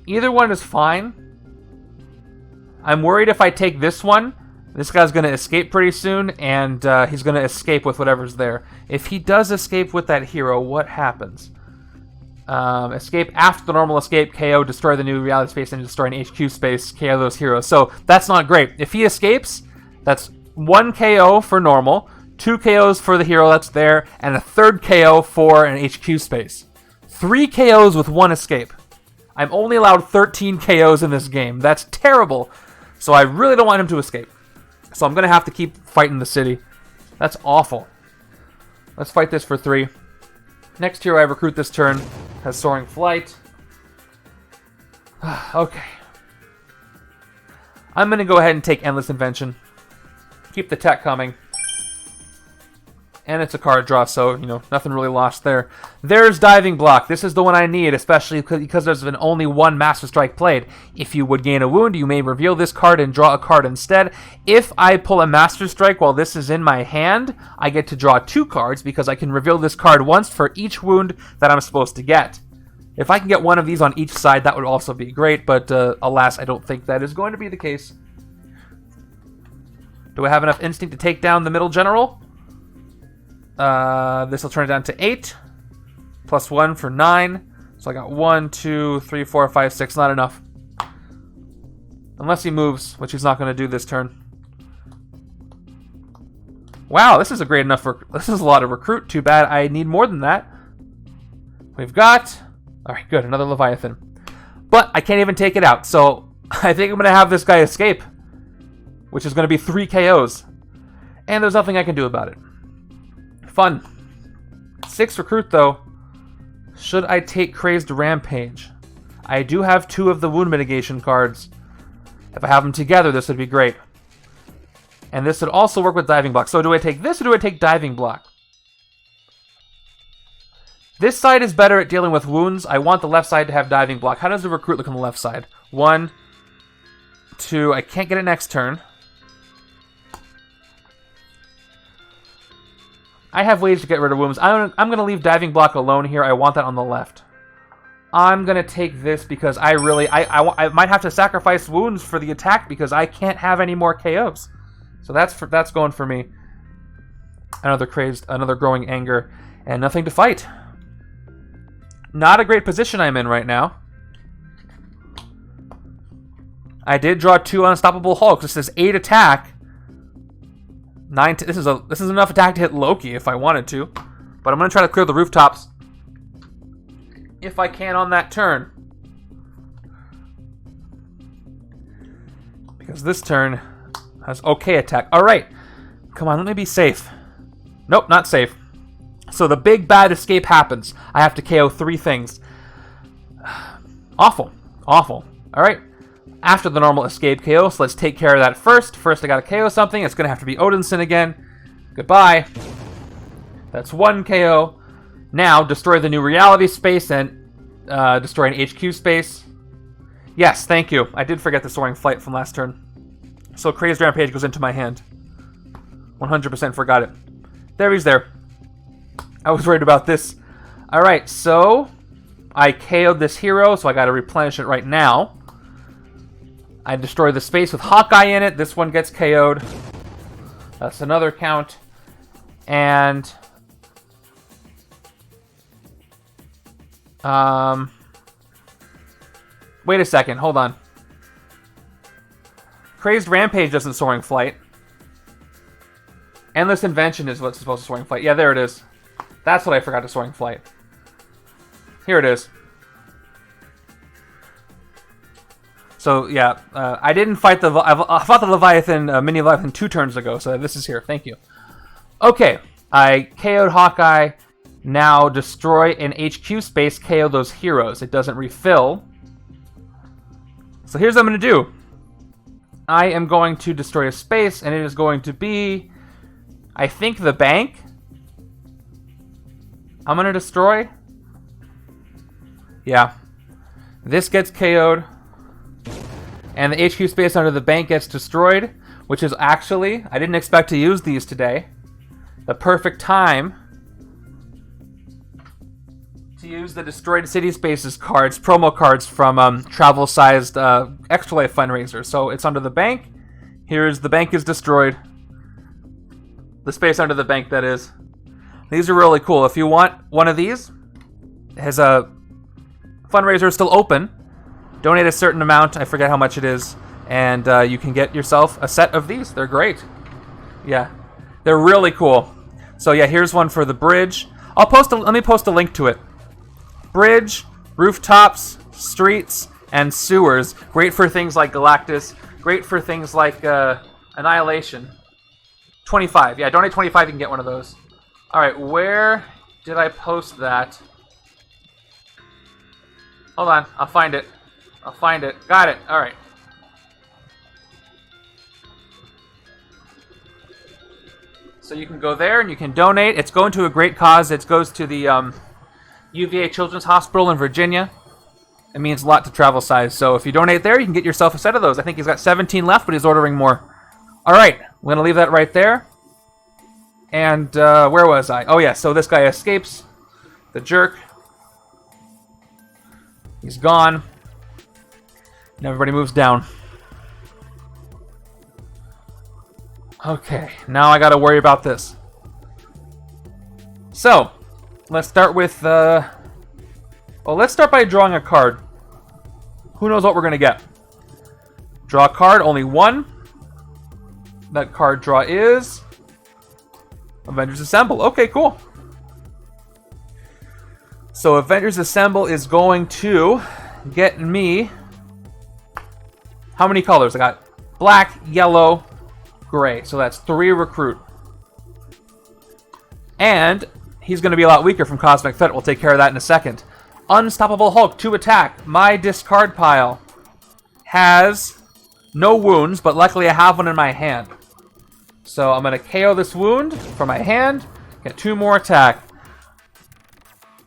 Either one is fine. I'm worried if I take this one, this guy's going to escape pretty soon, and he's going to escape with whatever's there. If he does escape with that hero, what happens? Escape after the normal escape, KO, destroy the new reality space, and destroy an HQ space, KO those heroes. So that's not great. If he escapes, that's 1 KO for normal, 2 KOs for the hero that's there, and a 3rd KO for an HQ space. 3 KOs with 1 escape. I'm only allowed 13 KOs in this game. That's terrible. So I really don't want him to escape. So I'm going to have to keep fighting the city. That's awful. Let's fight this for 3. Next hero I recruit this turn has Soaring Flight. Okay. I'm going to go ahead and take Endless Invention. Keep the tech coming. And it's a card draw, so, nothing really lost there. There's Diving Block. This is the one I need, especially because there's been only 1 Master Strike played. If you would gain a wound, you may reveal this card and draw a card instead. If I pull a Master Strike while this is in my hand, I get to draw 2 cards because I can reveal this card once for each wound that I'm supposed to get. If I can get one of these on each side, that would also be great, but alas, I don't think that is going to be the case. Do I have enough instinct to take down the middle general? This will turn it down to 8. Plus 1 for 9. So I got 1, 2, 3, 4, 5, 6. Not enough. Unless he moves, which he's not going to do this turn. Wow, this is a great enough... This is a lot of recruit. Too bad I need more than that. We've got... Alright, good. Another Leviathan. But I can't even take it out. So I think I'm going to have this guy escape. Which is going to be 3 KOs. And there's nothing I can do about it. Fun. 6 recruit, though. Should I take Crazed Rampage? I do have 2 of the wound mitigation cards. If I have them together, this would be great. And this would also work with Diving Block. So do I take this or do I take Diving Block? This side is better at dealing with wounds. I want the left side to have Diving Block. How does the recruit look on the left side? 1, 2. I can't get it next turn. I have ways to get rid of wounds. I'm going to leave Diving Block alone here. I want that on the left. I'm going to take this because I might have to sacrifice wounds for the attack because I can't have any more KOs. So that's going for me. Another growing anger, and nothing to fight. Not a great position I'm in right now. I did draw 2 Unstoppable Hulks. This is 8 attack. 9. This is enough attack to hit Loki if I wanted to, but I'm gonna try to clear the rooftops if I can on that turn, because this turn has okay attack. All right, come on, let me be safe. Nope, not safe. So the big bad escape happens. I have to KO 3 things. Awful, awful. Alright. After the normal escape KO, so let's take care of that first. First I gotta KO something. It's gonna have to be Odinson again. Goodbye. That's 1 KO. Now, destroy the new reality space and destroy an HQ space. Yes, thank you. I did forget the Soaring Flight from last turn. So Crazed Rampage goes into my hand. 100% forgot it. There he's there. I was worried about this. Alright, so I KO'd this hero, so I gotta replenish it right now. I destroy the space with Hawkeye in it. This one gets KO'd. That's another count. And wait a second, hold on. Crazed Rampage doesn't Soaring Flight. Endless Invention is what's supposed to Soaring Flight. Yeah, there it is. That's what I forgot to Soaring Flight. Here it is. So yeah, I didn't fight the I fought the Leviathan, mini Leviathan 2 turns ago. So this is here. Thank you. Okay, I KO'd Hawkeye. Now destroy an HQ space. KO those heroes. It doesn't refill. So here's what I'm going to do. I am going to destroy a space, and it is going to be, I think, the bank. I'm going to destroy. Yeah. This gets KO'd. And the HQ space under the bank gets destroyed, which is actually, I didn't expect to use these today, the perfect time to use the Destroyed City Spaces cards, promo cards from travel-sized Extra Life fundraiser. So it's under the bank. Here's the bank is destroyed. The space under the bank, that is. These are really cool. If you want one of these, it has a fundraiser still open. Donate a certain amount. I forget how much it is. And you can get yourself a set of these. They're great. Yeah. They're really cool. So yeah, here's one for the bridge. Let me post a link to it. Bridge, rooftops, streets, and sewers. Great for things like Galactus. Great for things like Annihilation. 25. Yeah, donate 25, you can get one of those. Alright, where did I post that? Hold on, I'll find it. I'll find it. Got it. Alright. So you can go there and you can donate. It's going to a great cause. It goes to the UVA Children's Hospital in Virginia. It means a lot to Travel Size. So if you donate there, you can get yourself a set of those. I think he's got 17 left, but he's ordering more. Alright, I'm going to leave that right there. And where was I? Oh yeah, so this guy escapes. The jerk. He's gone. And everybody moves down. Okay, now I gotta worry about this. So, let's start with, well, let's start by drawing a card. Who knows what we're gonna get? Draw a card, only one. That card draw is Avengers Assemble. Okay, cool. So Avengers Assemble is going to get me... How many colors? I got black, yellow, gray. So that's 3 recruit. And he's going to be a lot weaker from Cosmic Threat. We'll take care of that in a second. Unstoppable Hulk, 2 attack. My discard pile has no wounds, but luckily I have one in my hand. So I'm going to KO this wound from my hand, get 2 more attack.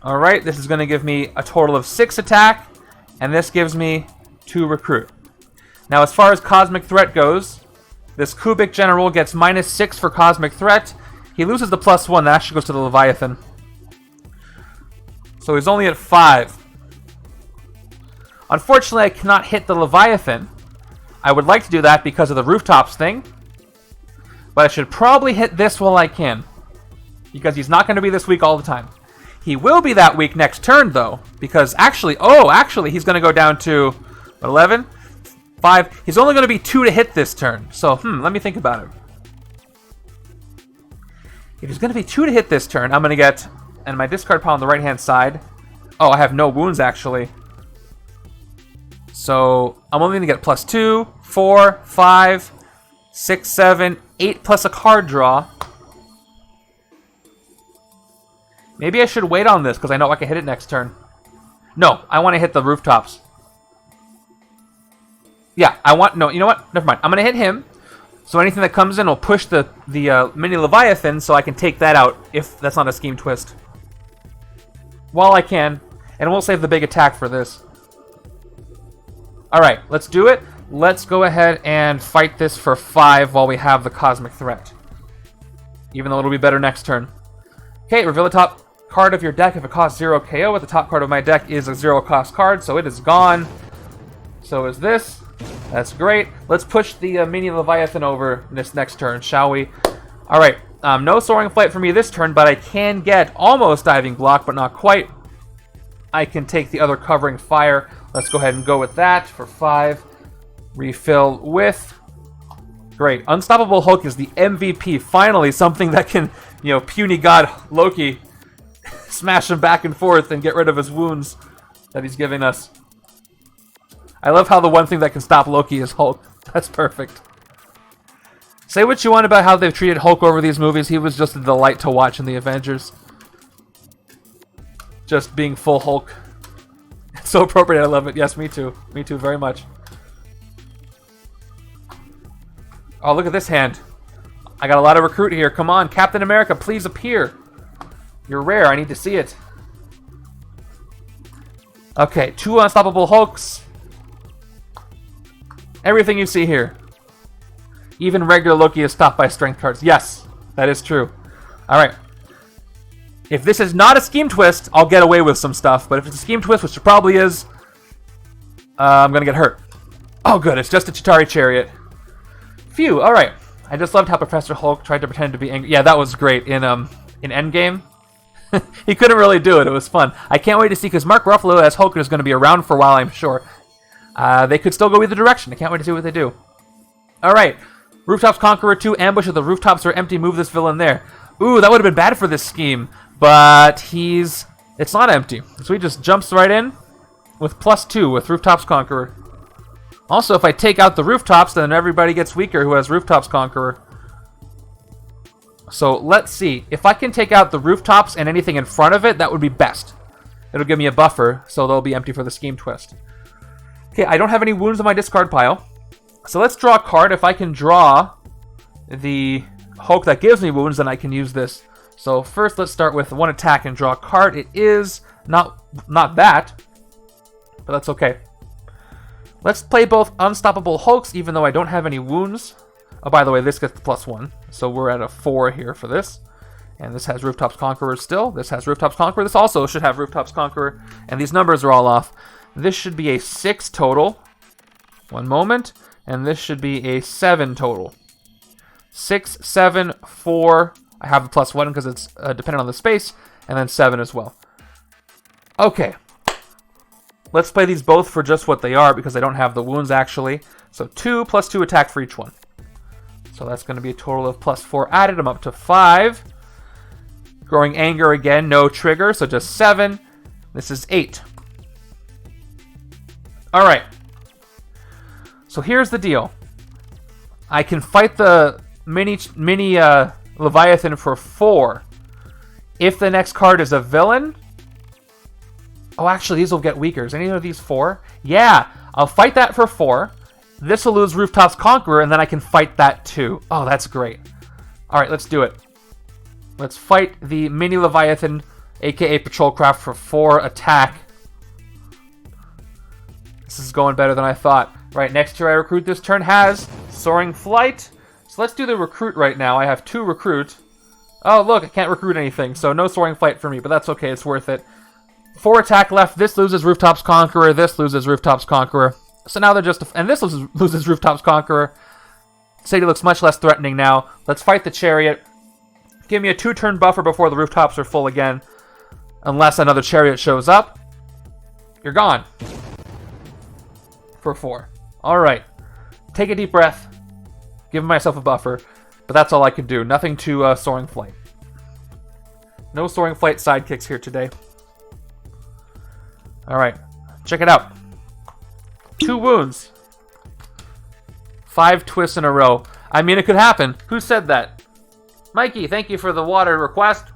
Alright, this is going to give me a total of 6 attack, and this gives me 2 recruit. Now as far as Cosmic Threat goes, this Kubik General gets -6 for Cosmic Threat. He loses the +1, that actually goes to the Leviathan. So he's only at 5. Unfortunately, I cannot hit the Leviathan. I would like to do that because of the rooftops thing. But I should probably hit this while I can. Because he's not going to be this weak all the time. He will be that weak next turn, though. Because actually, he's going to go down to 11, 5. He's only going to be 2 to hit this turn. So, let me think about it. If he's going to be 2 to hit this turn, I'm going to get... And my discard pile on the right-hand side. Oh, I have no wounds, actually. So, I'm only going to get +2, 4, 5, 6, 7, 8 plus a card draw. Maybe I should wait on this because I know I can hit it next turn. No, I want to hit the rooftops. Yeah, I want... No, you know what? Never mind. I'm going to hit him. So anything that comes in will push the mini Leviathan so I can take that out if that's not a scheme twist. While I can. And we'll save the big attack for this. Alright, let's do it. Let's go ahead and fight this for 5 while we have the cosmic threat. Even though it'll be better next turn. Okay, reveal the top card of your deck if it costs 0 KO. The top card of my deck is a 0 cost card, so it is gone. So is this. That's great. Let's push the mini Leviathan over this next turn, shall we? Alright, no Soaring Flight for me this turn, but I can get almost Diving Block, but not quite. I can take the other Covering Fire. Let's go ahead and go with that for 5. Refill with... Great. Unstoppable Hulk is the MVP. Finally, something that can, puny god Loki smash him back and forth and get rid of his wounds that he's giving us. I love how the one thing that can stop Loki is Hulk. That's perfect. Say what you want about how they've treated Hulk over these movies. He was just a delight to watch in the Avengers. Just being full Hulk. It's so appropriate. I love it. Yes, me too. Me too, very much. Oh, look at this hand. I got a lot of recruit here. Come on, Captain America, please appear. You're rare. I need to see it. Okay, 2 Unstoppable Hulks. Everything you see here. Even regular Loki is stopped by strength cards. Yes, that is true. Alright. If this is not a scheme twist, I'll get away with some stuff. But if it's a scheme twist, which it probably is, I'm going to get hurt. Oh, good. It's just a Chitauri chariot. Phew, alright. I just loved how Professor Hulk tried to pretend to be angry. Yeah, that was great in Endgame. He couldn't really do it. It was fun. I can't wait to see, because Mark Ruffalo as Hulk is going to be around for a while, I'm sure. They could still go either direction. I can't wait to see what they do. Alright. Rooftops Conqueror 2, Ambush of the rooftops are empty. Move this villain there. Ooh, that would have been bad for this scheme. But it's not empty. So he just jumps right in with +2 with Rooftops Conqueror. Also, if I take out the rooftops, then everybody gets weaker who has Rooftops Conqueror. So let's see. If I can take out the rooftops and anything in front of it, that would be best. It'll give me a buffer, so they'll be empty for the scheme twist. Okay, I don't have any wounds on my discard pile. So let's draw a card. If I can draw the Hulk that gives me wounds, then I can use this. So first, let's start with 1 attack and draw a card. It is not that, but that's okay. Let's play both Unstoppable Hulks, even though I don't have any wounds. Oh, by the way, this gets the +1. So we're at a 4 here for this. And this has Rooftops Conqueror still. This has Rooftops Conqueror. This also should have Rooftops Conqueror. And these numbers are all off. This should be a 6 total. One moment. And this should be a 7 total. 6, 7, 4. I have the +1 because it's dependent on the space. And then 7 as well. Okay. Let's play these both for just what they are because I don't have the wounds actually. So 2 + 2 attack for each one. So that's going to be a total of +4 added. I'm up to 5. Growing Anger again, no trigger, so just 7. This is 8. Alright. So here's the deal. I can fight the mini Leviathan for 4. If the next card is a villain... Oh, actually, these will get weaker. Is any of these 4? Yeah, I'll fight that for 4. This will lose Rooftops Conqueror, and then I can fight that too. Oh, that's great. Alright, let's do it. Let's fight the mini Leviathan, aka Patrolcraft, for 4 attack. This is going better than I thought. Right, next year I recruit this turn has Soaring Flight. So let's do the recruit right now. I have 2 recruit. Oh, look, I can't recruit anything, so no Soaring Flight for me, but that's okay, it's worth it. 4 attack left. This loses Rooftops Conqueror. This loses Rooftops Conqueror. So now they're just... And this loses Rooftops Conqueror. Sadie looks much less threatening now. Let's fight the Chariot. Give me a 2-turn buffer before the rooftops are full again. Unless another Chariot shows up. You're gone. For 4. Alright. Take a deep breath. Give myself a buffer. But that's all I can do. Nothing to Soaring Flight. No Soaring Flight sidekicks here today. Alright, check it out. 2 wounds. 5 twists in a row. I mean, it could happen. Who said that? Mikey, thank you for the water request.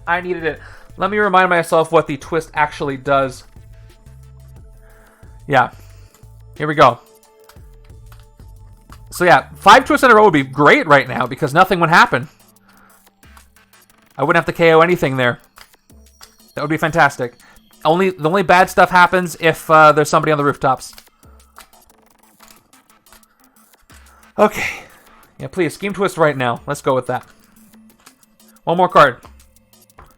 I needed it. Let me remind myself what the twist actually does. Yeah. Here we go. So yeah, 5 twists in a row would be great right now because nothing would happen. I wouldn't have to KO anything there. That would be fantastic. The only bad stuff happens if there's somebody on the rooftops. Okay. Yeah, please, Scheme Twist right now. Let's go with that. One more card.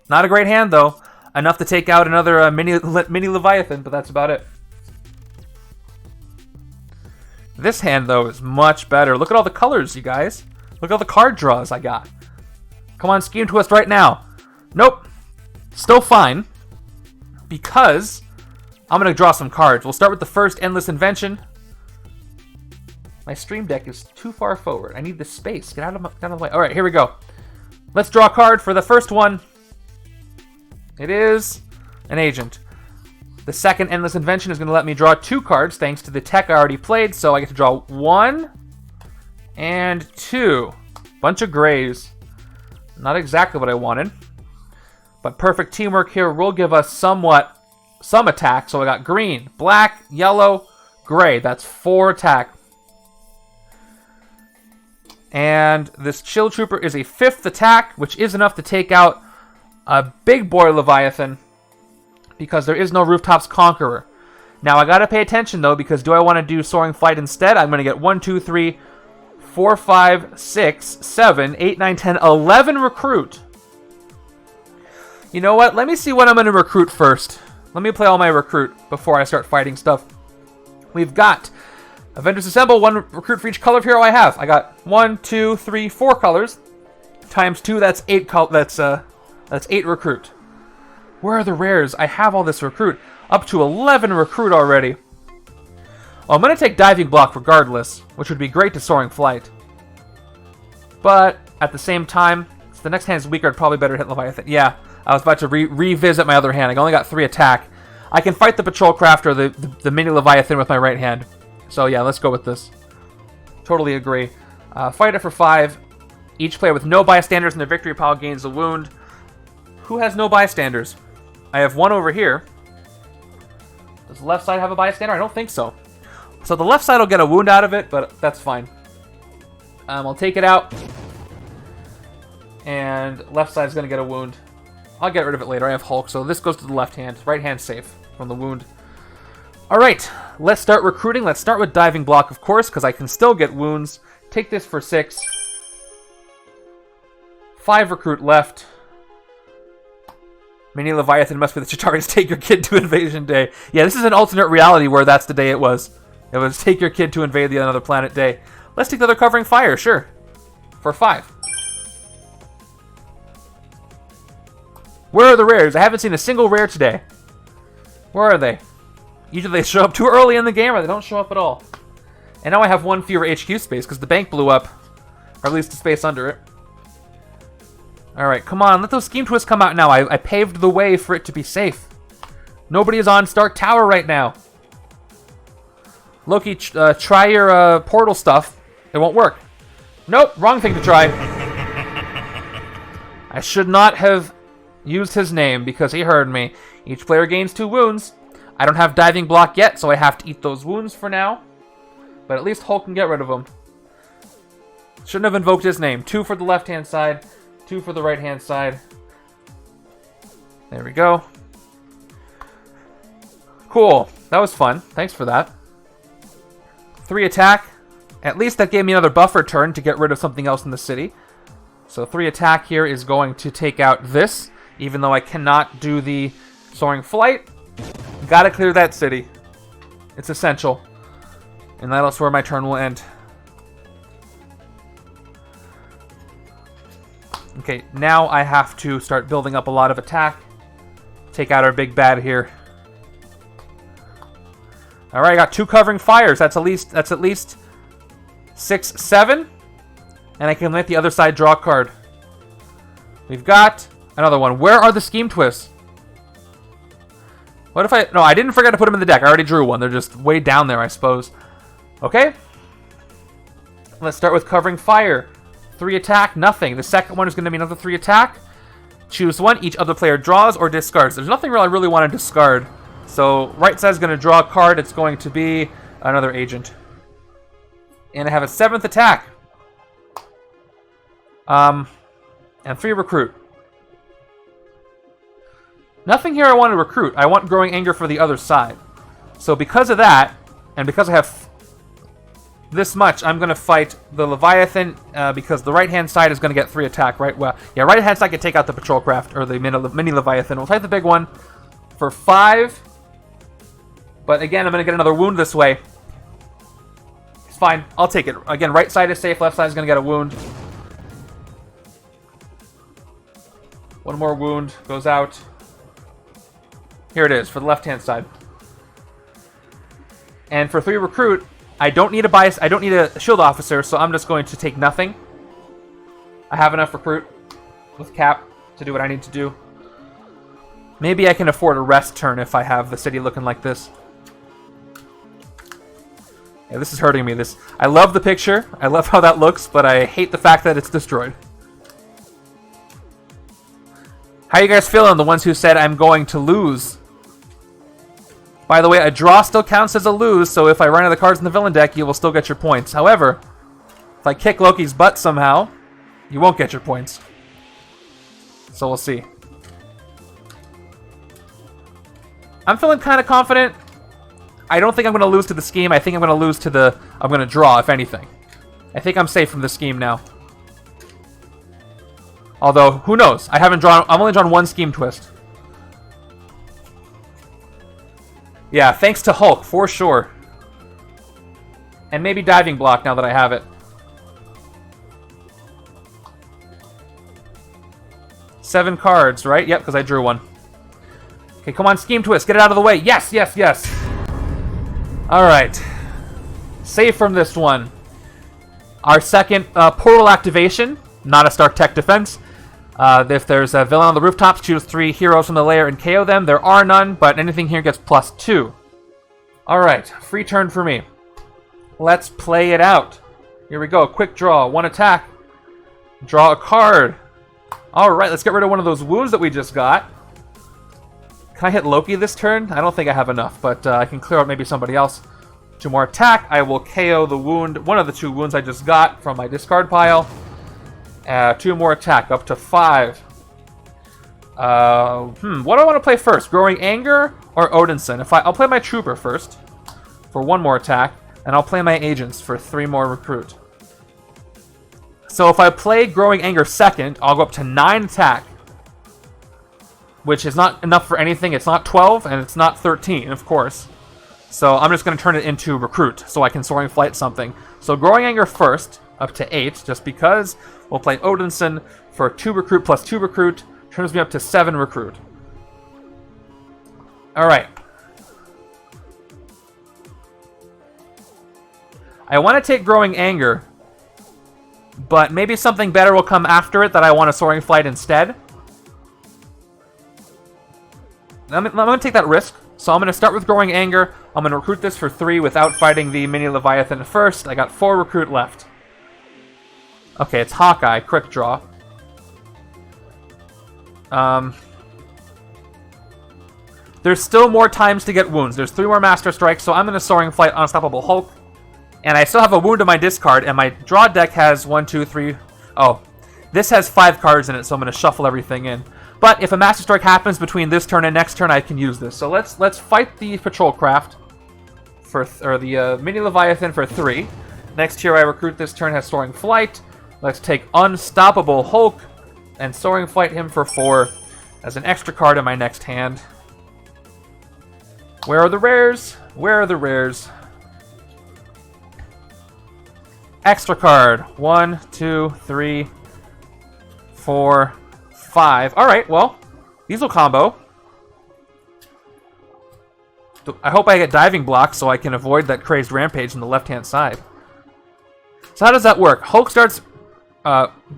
Not a great hand, though. Enough to take out another mini Leviathan, but that's about it. This hand, though, is much better. Look at all the colors, you guys. Look at all the card draws I got. Come on, Scheme Twist right now. Nope. Still fine. Because I'm going to draw some cards. We'll start with the first Endless Invention. My stream deck is too far forward. I need this space. Get out of the way. All right, here we go. Let's draw a card for the first one. It is an agent. The second Endless Invention is going to let me draw 2 cards thanks to the tech I already played. So I get to draw 1 and 2. Bunch of grays. Not exactly what I wanted. But perfect teamwork here will give us some attack. So I got green, black, yellow, gray. That's 4 attack. And this Chill Trooper is a 5th attack, which is enough to take out a big boy Leviathan because there is no Rooftops Conqueror. Now I gotta pay attention though, because do I want to do Soaring Flight instead? I'm gonna get 1, 2, 3, 4, 5, 6, 7, 8, 9, 10, 11 recruit. You know what? Let me see what I'm gonna recruit first. Let me play all my recruit before I start fighting stuff. We've got Avengers Assemble, 1 recruit for each color of hero I have. I got 1, 2, 3, 4 colors. Times 2, that's 8 that's 8 recruit. Where are the rares? I have all this recruit. Up to 11 recruit already. Well, I'm going to take Diving Block regardless, which would be great to Soaring Flight. But at the same time, if the next hand's weaker, I'd probably better hit Leviathan. Yeah, I was about to revisit my other hand. I only got 3 attack. I can fight the Patrol Craft or the mini Leviathan with my right hand. So yeah, let's go with this. Totally agree. Fight it for 5. Each player with no bystanders in their victory pile gains a wound. Who has no bystanders? I have 1 over here. Does the left side have a bystander? I don't think so. So the left side will get a wound out of it, but that's fine. I'll take it out. And left side's going to get a wound. I'll get rid of it later. I have Hulk, so this goes to the left hand. Right hand's safe from the wound. Alright, let's start recruiting. Let's start with Diving Block, of course, because I can still get wounds. Take this for 6. 5 recruit left. Mini Leviathan must be the Chitauri's Take Your Kid to Invasion Day. Yeah, this is an alternate reality where that's the day it was. It was Take Your Kid to Invade the Another Planet Day. Let's take the other Covering Fire, sure. For 5. Where are the rares? I haven't seen a single rare today. Where are they? Usually they show up too early in the game or they don't show up at all. And now I have 1 fewer HQ space because the bank blew up. Or at least the space under it. Alright, come on. Let those Scheme Twists come out now. I paved the way for it to be safe. Nobody is on Stark Tower right now. Loki, try your portal stuff. It won't work. Nope, wrong thing to try. I should not have used his name because he heard me. Each player gains 2 wounds. I don't have Diving Block yet, so I have to eat those wounds for now. But at least Hulk can get rid of them. Shouldn't have invoked his name. 2 for the left-hand side, 2 for the right-hand side. There we go. Cool. That was fun. Thanks for that. 3 attack. At least that gave me another buffer turn to get rid of something else in the city. So 3 attack here is going to take out this, even though I cannot do the Soaring Flight. Gotta clear that city. It's essential. And that's where my turn will end. Okay, now I have to start building up a lot of attack. Take out our big bad here. Alright, I got 2 Covering Fires. That's at least 6, 7. And I can let the other side draw a card. We've got another one. Where are the Scheme Twists? What if I... No, I didn't forget to put them in the deck. I already drew one. They're just way down there, I suppose. Okay. Let's start with Covering Fire. 3 attack, nothing. The second one is going to be another 3 attack. Choose 1. Each other player draws or discards. There's nothing I really want to discard. So, right side is going to draw a card. It's going to be Another agent. And I have a 7th attack. And 3 recruit. Nothing here I want to recruit. I want Growing Anger for the other side. So because of that, and because I have this much, I'm going to fight the Leviathan, because the right-hand side is going to get 3 attack, right? Well, yeah, right-hand side can take out the patrol craft, or the mini Leviathan. We'll fight the big one for 5. But again, I'm going to get another wound this way. It's fine. I'll take it. Again, right side is safe, left side is going to get a wound. One more wound goes out. Here it is for the left-hand side. And for 3 recruit, I don't need a bias. I don't need a shield officer, so I'm just going to take nothing. I have enough recruit with cap to do what I need to do. Maybe I can afford a rest turn if I have the city looking like this. Yeah, this is hurting me. I love the picture. I love how that looks, but I hate the fact that it's destroyed. How you guys feeling, the ones who said I'm going to lose? By the way, a draw still counts as a lose, so if I run out of the cards in the villain deck, you will still get your points. However, if I kick Loki's butt somehow, you won't get your points. So we'll see. I'm feeling kind of confident. I don't think I'm going to lose to the scheme. I think I'm going to lose to the... I'm going to draw, if anything. I think I'm safe from the scheme now. Although, who knows? I've only drawn 1 scheme twist. Yeah, thanks to Hulk, for sure. And maybe diving block now that I have it. 7 cards, right? Yep, because I drew 1. Okay, come on, scheme twist. Get it out of the way. Yes, yes, yes. Alright. Save from this one. Our second portal activation. Not a Stark Tech defense. If there's a villain on the rooftops, choose 3 heroes from the lair and KO them. There are none, but anything here gets +2. Alright, free turn for me. Let's play it out. Here we go. Quick draw. 1 attack. Draw a card. Alright, let's get rid of one of those wounds that we just got. Can I hit Loki this turn? I don't think I have enough, but I can clear out maybe somebody else. 2 more attack. I will KO the wound, one of the 2 wounds I just got from my discard pile. 2 more attack, up to 5. What do I want to play first? Growing Anger or Odinson? I'll play my Trooper first for 1 more attack, and I'll play my Agents for 3 more recruit. So if I play Growing Anger second, I'll go up to 9 attack, which is not enough for anything. It's not 12, and it's not 13, of course. So I'm just going to turn it into recruit, so I can Soaring Flight something. So Growing Anger first, up to 8, just because. We'll play Odinson for 2 recruit plus 2 recruit. Turns me up to 7 recruit. Alright. I want to take Growing Anger, but maybe something better will come after it that I want a Soaring Flight instead. I'm going to take that risk. So I'm going to start with Growing Anger. I'm going to recruit this for 3 without fighting the mini Leviathan first. I got 4 recruit left. Okay, it's Hawkeye. Quick draw. There's still more times to get wounds. There's 3 more Master Strikes, so I'm going to Soaring Flight Unstoppable Hulk. And I still have a wound in my discard, and my draw deck has 1, 2, 3... Oh, this has 5 cards in it, so I'm going to shuffle everything in. But if a Master Strike happens between this turn and next turn, I can use this. So let's fight the Patrol Craft, or the Mini Leviathan for 3. Next hero I recruit this turn has Soaring Flight. Let's take Unstoppable Hulk and Soaring Flight him for 4 as an extra card in my next hand. Where are the rares? Where are the rares? Extra card. 1, 2, 3, 4, 5. Alright, well, these will combo. I hope I get diving blocks so I can avoid that Crazed Rampage on the left-hand side. So how does that work? Hulk starts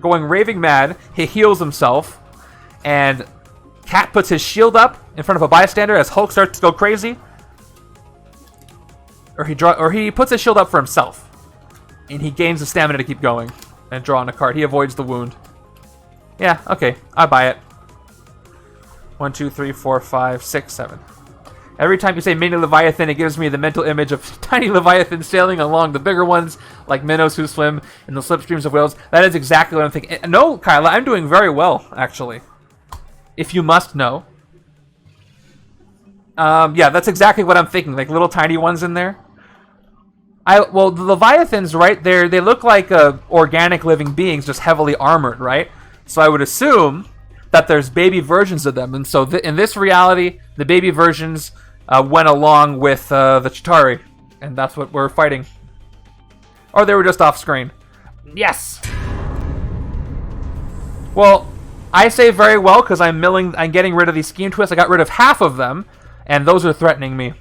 going raving mad. He heals himself. And Cat puts his shield up in front of a bystander as Hulk starts to go crazy. Or he puts his shield up for himself. And he gains the stamina to keep going and draw on a card. He avoids the wound. Yeah, okay. I buy it. 1, 2, 3, 4, 5, 6, 7. Every time you say mini Leviathan, it gives me the mental image of tiny Leviathans sailing along the bigger ones, like minnows who swim in the slipstreams of whales. That is exactly what I'm thinking. No, Kyla, I'm doing very well, actually. If you must know. Yeah, that's exactly what I'm thinking. Like little tiny ones in there. Well, the Leviathans, right, they look like organic living beings, just heavily armored, right? So I would assume that there's baby versions of them. And so in this reality, the baby versions went along with the Chitauri. And that's what we're fighting. Or they were just off screen. Yes! Well, I say very well because I'm getting rid of these scheme twists. I got rid of half of them, and those are threatening me.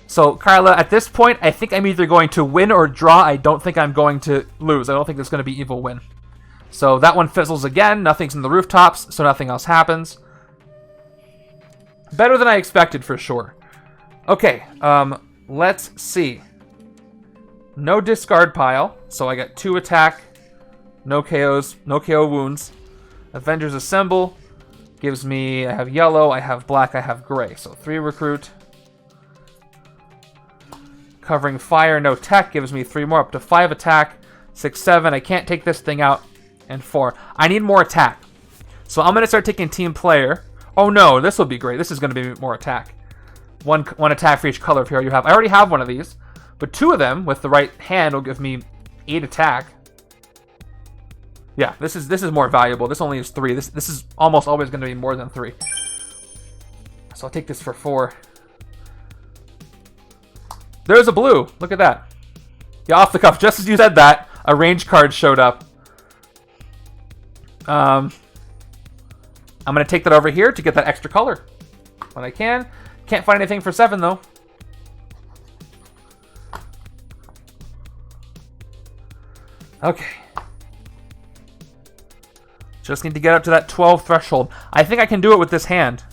So, Kyla, at this point, I think I'm either going to win or draw. I don't think I'm going to lose. I don't think there's going to be evil win. So that one fizzles again. Nothing's in the rooftops, so nothing else happens. Better than I expected, for sure. Okay, let's see. No discard pile, so I got 2 attack, no KOs, no KO wounds. Avengers Assemble gives me, I have yellow, I have black, I have gray. So 3 recruit. Covering fire, no tech, gives me 3 more, up to 5 attack, 6, 7. I can't take this thing out, and 4. I need more attack. So I'm going to start taking team player. Oh no, this will be great. This is going to be more attack. One attack for each color of hero you have. I already have one of these, but 2 of them with the right hand will give me 8 attack. Yeah, this is more valuable. This only is 3. This is almost always going to be more than 3. So I'll take this for 4. There's a blue. Look at that. Yeah, off the cuff. Just as you said that, a range card showed up. I'm going to take that over here to get that extra color when I can. Can't find anything for 7, though. Okay. Just need to get up to that 12 threshold. I think I can do it with this hand.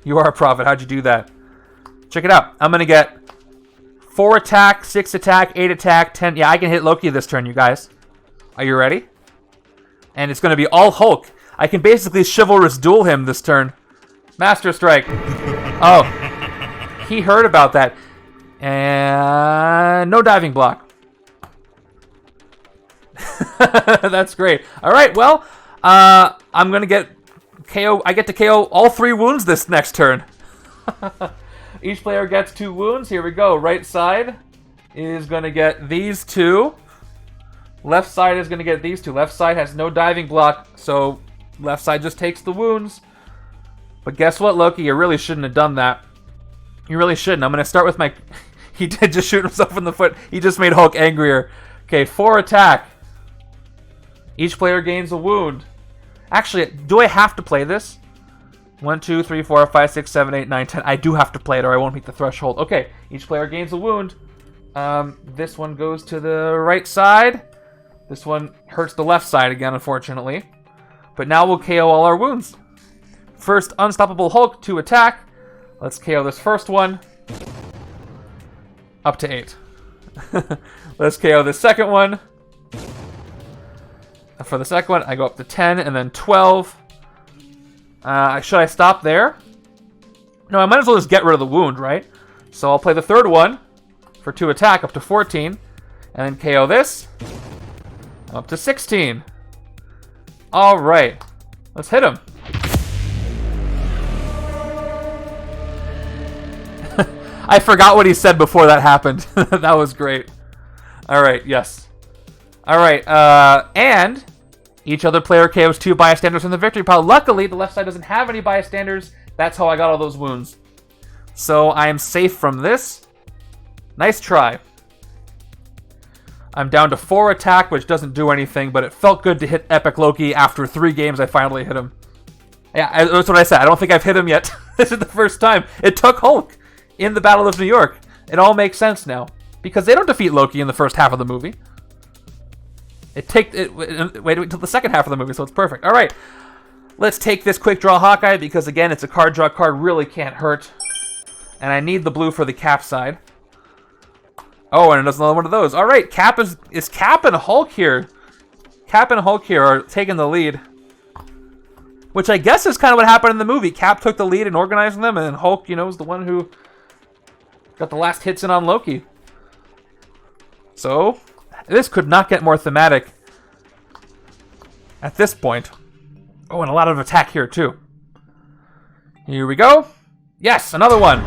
You are a prophet. How'd you do that? Check it out. I'm going to get 4 attack, 6 attack, 8 attack, 10. Yeah, I can hit Loki this turn, you guys. Are you ready? And it's going to be all Hulk. I can basically chivalrous duel him this turn. Master Strike. Oh. He heard about that. And no diving block. That's great. All right, well, I'm going to get KO. I get to KO all 3 wounds this next turn. Each player gets 2 wounds. Here we go. Right side is going to get these 2. Left side is going to get these 2. Left side has no diving block, so left side just takes the wounds. But guess what, Loki? You really shouldn't have done that. You really shouldn't. I'm going to start with my... He did just shoot himself in the foot. He just made Hulk angrier. Okay, 4 attack. Each player gains a wound. Actually, do I have to play this? 1, 2, 3, 4, 5, 6, 7, 8, 9, 10. I do have to play it or I won't meet the threshold. Okay, each player gains a wound. This one goes to the right side. This one hurts the left side again, unfortunately. But now we'll KO all our wounds. First, Unstoppable Hulk, 2 attack. Let's KO this first one. Up to 8. Let's KO the second one. For the second one, I go up to 10 and then 12. Should I stop there? No, I might as well just get rid of the wound, right? So I'll play the third one for 2 attack up to 14. And then KO this. Up to 16. Alright. Let's hit him. I forgot what he said before that happened. That was great. Alright, yes. Alright, and each other player KOs 2 bystanders from the victory pile. Luckily, the left side doesn't have any bystanders. That's how I got all those wounds. So I am safe from this. Nice try. I'm down to 4 attack, which doesn't do anything, but it felt good to hit Epic Loki. After 3 games, I finally hit him. Yeah, that's what I said. I don't think I've hit him yet. This is the first time. It took Hulk in the Battle of New York. It all makes sense now. Because they don't defeat Loki in the first half of the movie. Wait until the second half of the movie, so it's perfect. All right, let's take this quick draw Hawkeye, because again, it's a card draw card, really can't hurt. And I need the blue for the Cap side. Oh, and it does another one of those. All right, Cap is Cap and Hulk here. Cap and Hulk here are taking the lead. Which I guess is kind of what happened in the movie. Cap took the lead in organizing them, and then Hulk, you know, was the one who got the last hits in on Loki. So, this could not get more thematic at this point. Oh, and a lot of attack here, too. Here we go. Yes, another one.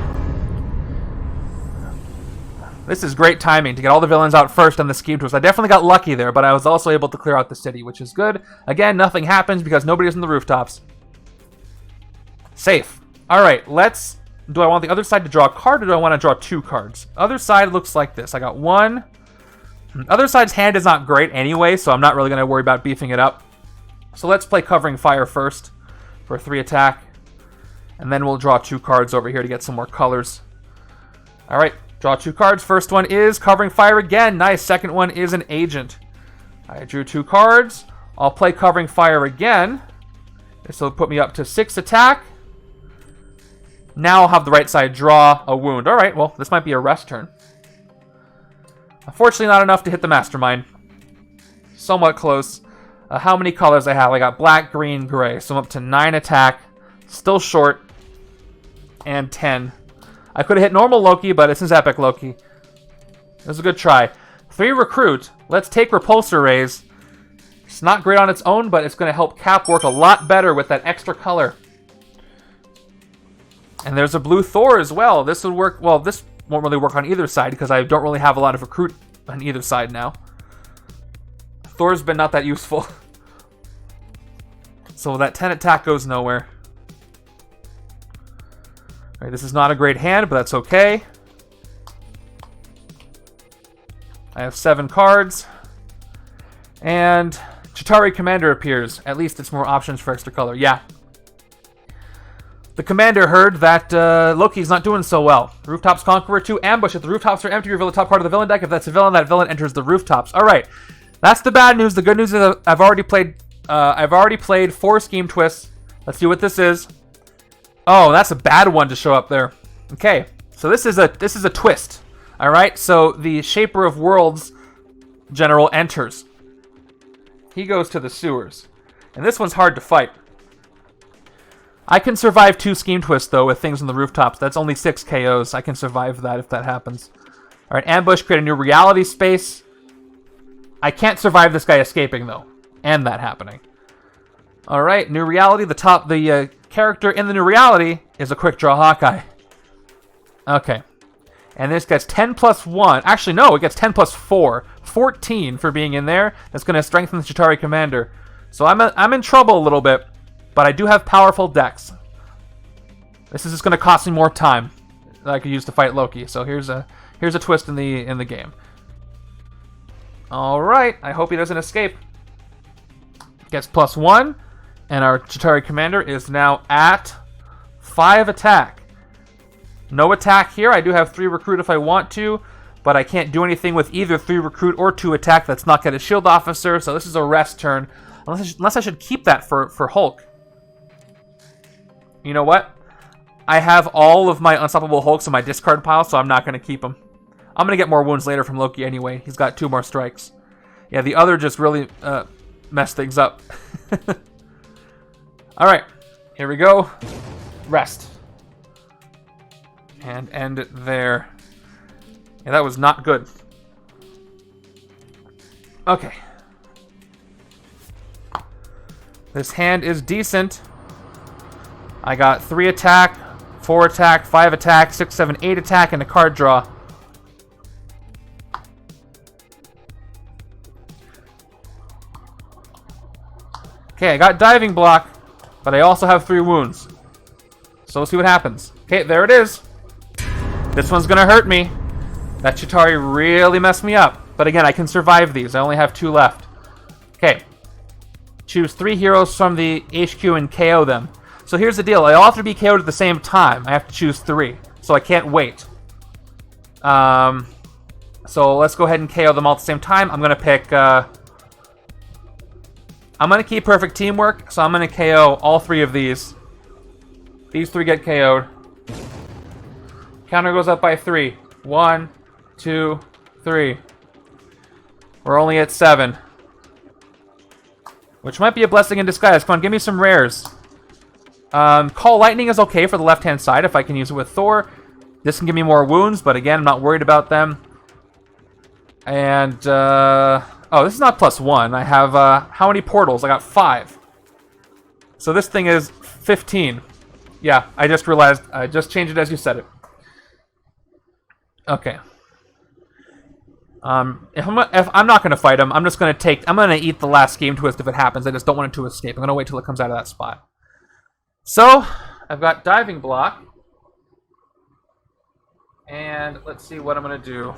This is great timing to get all the villains out first on the scheme twist. I definitely got lucky there, but I was also able to clear out the city, which is good. Again, nothing happens because nobody's on the rooftops. Safe. Alright, let's... Do I want the other side to draw a card, or do I want to draw 2 cards? Other side looks like this. I got 1. Other side's hand is not great anyway, so I'm not really going to worry about beefing it up. So let's play Covering Fire first for a 3 attack. And then we'll draw 2 cards over here to get some more colors. Alright. Draw 2 cards. First one is Covering Fire again. Nice. Second one is an Agent. I drew 2 cards. I'll play Covering Fire again. This will put me up to 6 attack. Now I'll have the right side draw a wound. Alright, well, this might be a rest turn. Unfortunately, not enough to hit the Mastermind. Somewhat close. How many colors I have? I got black, green, gray. So I'm up to 9 attack. Still short. And 10. I could have hit normal Loki, but this is epic Loki. It was a good try. 3 recruit. Let's take Repulsor Rays. It's not great on its own, but it's going to help Cap work a lot better with that extra color. And there's a blue Thor as well. This would work... Well, this won't really work on either side because I don't really have a lot of recruit on either side now. Thor's been not that useful. So that 10 attack goes nowhere. Alright, this is not a great hand, but that's okay. I have 7 cards. And Chitauri Commander appears. At least it's more options for extra color. Yeah. The Commander heard that Loki's not doing so well. Rooftops Conqueror 2 ambush. If the rooftops are empty, reveal the top card of the villain deck. If that's a villain, that villain enters the rooftops. Alright. That's the bad news. The good news is I've already played 4 scheme twists. Let's see what this is. Oh, that's a bad one to show up there. Okay, so this is a twist. All right, so the Shaper of Worlds general enters. He goes to the sewers, and this one's hard to fight. I can survive 2 scheme twists though with things on the rooftops. That's only 6 KOs. I can survive that if that happens. All right, ambush, create a new reality space. I can't survive this guy escaping though, and that happening. All right, new reality. The character in the new reality is a quick draw Hawkeye. Okay. And this gets 10 plus 1. Actually, no, it gets 10 plus 4. 14 for being in there. That's going to strengthen the Chitauri Commander. So I'm in trouble a little bit, but I do have powerful decks. This is just going to cost me more time that I could use to fight Loki. So here's a twist in the game. All right, I hope he doesn't escape. Gets plus 1. And our Chitauri Commander is now at 5 attack. No attack here. I do have 3 recruit if I want to, but I can't do anything with either 3 recruit or 2 attack. That's not get a shield officer, so this is a rest turn. Unless I should keep that for Hulk. You know what? I have all of my Unstoppable Hulks in my discard pile, so I'm not going to keep them. I'm going to get more wounds later from Loki anyway. He's got 2 more strikes. Yeah, the other just really messed things up. Alright, here we go. Rest. And end it there. Yeah, that was not good. Okay. This hand is decent. I got 3 attack, 4 attack, 5 attack, 6, 7, 8 attack, and a card draw. Okay, I got diving block. But I also have 3 wounds. So we'll see what happens. Okay, there it is. This one's going to hurt me. That Chitauri really messed me up. But again, I can survive these. I only have 2 left. Okay. Choose 3 heroes from the HQ and KO them. So here's the deal. They all have to be KO'd at the same time. I have to choose 3. So I can't wait. So let's go ahead and KO them all at the same time. I'm going to pick... I'm going to keep perfect teamwork, so I'm going to KO all 3 of these. These 3 get KO'd. Counter goes up by 3. 1, 2, 3. We're only at 7. Which might be a blessing in disguise. Come on, give me some rares. Call Lightning is okay for the left-hand side if I can use it with Thor. This can give me more wounds, but again, I'm not worried about them. And, oh, this is not +1. I have, how many portals? I got 5. So this thing is 15. Yeah, I just realized, I just changed it as you said it. Okay. If I'm not going to fight him, I'm just going to I'm going to eat the last Scheme Twist if it happens. I just don't want it to escape. I'm going to wait till it comes out of that spot. So, I've got Diving Block. And let's see what I'm going to do.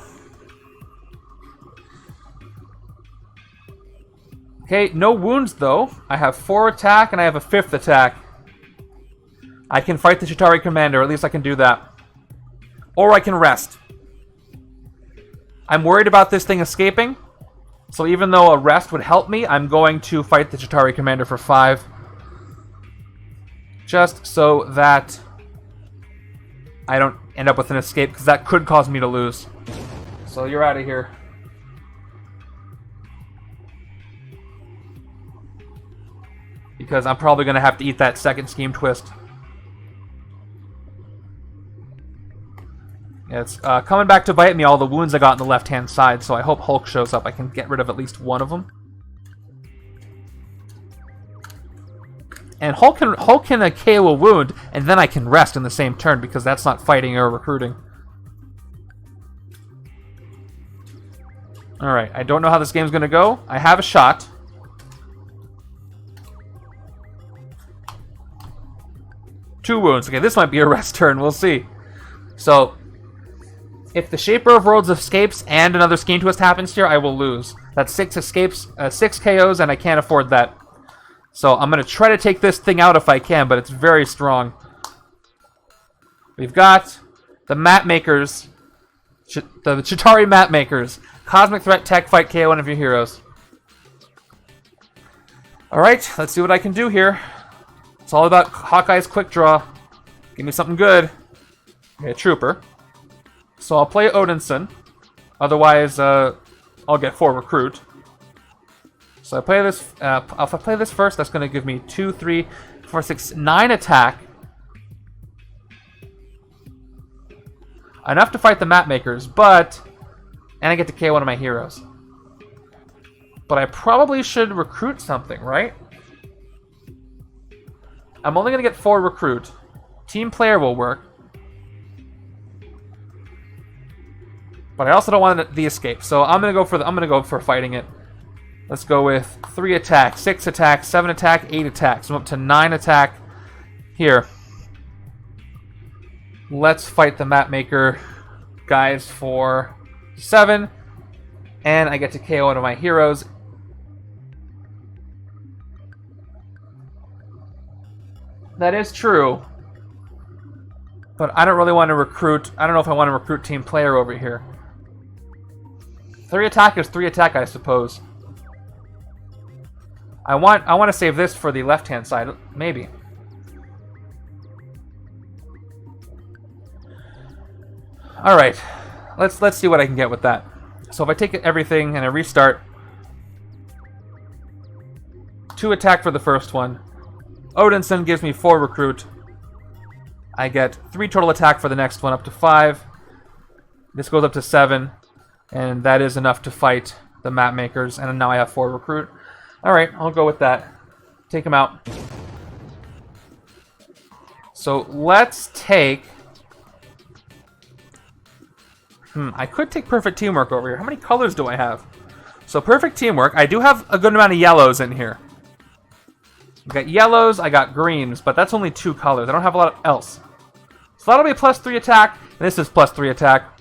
Okay, no wounds though. I have 4 attack and I have a 5th attack. I can fight the Chitauri commander, at least I can do that. Or I can rest. I'm worried about this thing escaping. So even though a rest would help me, I'm going to fight the Chitauri commander for 5. Just so that I don't end up with an escape, because that could cause me to lose. So you're out of here. Because I'm probably going to have to eat that second Scheme Twist. Yeah, it's coming back to bite me, all the wounds I got on the left-hand side, so I hope Hulk shows up. I can get rid of at least one of them. And Hulk can KO a wound, and then I can rest in the same turn, because that's not fighting or recruiting. Alright, I don't know how this game's going to go. I have a shot. Two wounds. Okay, this might be a rest turn. We'll see. So, if the Shaper of Worlds escapes and another Scheme Twist happens here, I will lose. That's 6 escapes, 6 KOs, and I can't afford that. So I'm going to try to take this thing out if I can, but it's very strong. We've got the Map Makers, the Chitauri Map Makers. Cosmic Threat, Tech Fight, KO one of your heroes. Alright, let's see what I can do here. It's all about Hawkeye's Quick Draw. Give me something good. Okay, a Trooper. So I'll play Odinson. Otherwise, I'll get 4 Recruit. So I play this. If I play this first, that's going to give me 2, 3, 4, 6, 9 attack. Enough to fight the Map Makers, but... And I get to KO one of my heroes. But I probably should recruit something, right? I'm only going to get 4 Recruit. Team Player will work. But I also don't want the escape, so I'm going to go for fighting it. Let's go with 3 attack, 6 attack, 7 attack, 8 attack. So I'm up to 9 attack here. Let's fight the Map Maker guys for 7. And I get to KO one of my heroes. That is true. But I don't really want to recruit. I don't know if I want to recruit Team Player over here. 3 attack is 3 attack, I suppose. I want to save this for the left-hand side, maybe. All right, let's see what I can get with that. So if I take everything and I restart, 2 attack for the first one. Odinson gives me 4 recruit. I get 3 total attack for the next one, up to 5. This goes up to 7, and that is enough to fight the Map Makers. And now I have 4 recruit. All right, I'll go with that. Take him out. So let's take... I could take Perfect Teamwork over here. How many colors do I have? So Perfect Teamwork, I do have a good amount of yellows in here. I got yellows, I got greens, but that's only 2 colors. I don't have a lot else. So that'll be plus 3 attack, and this is plus 3 attack.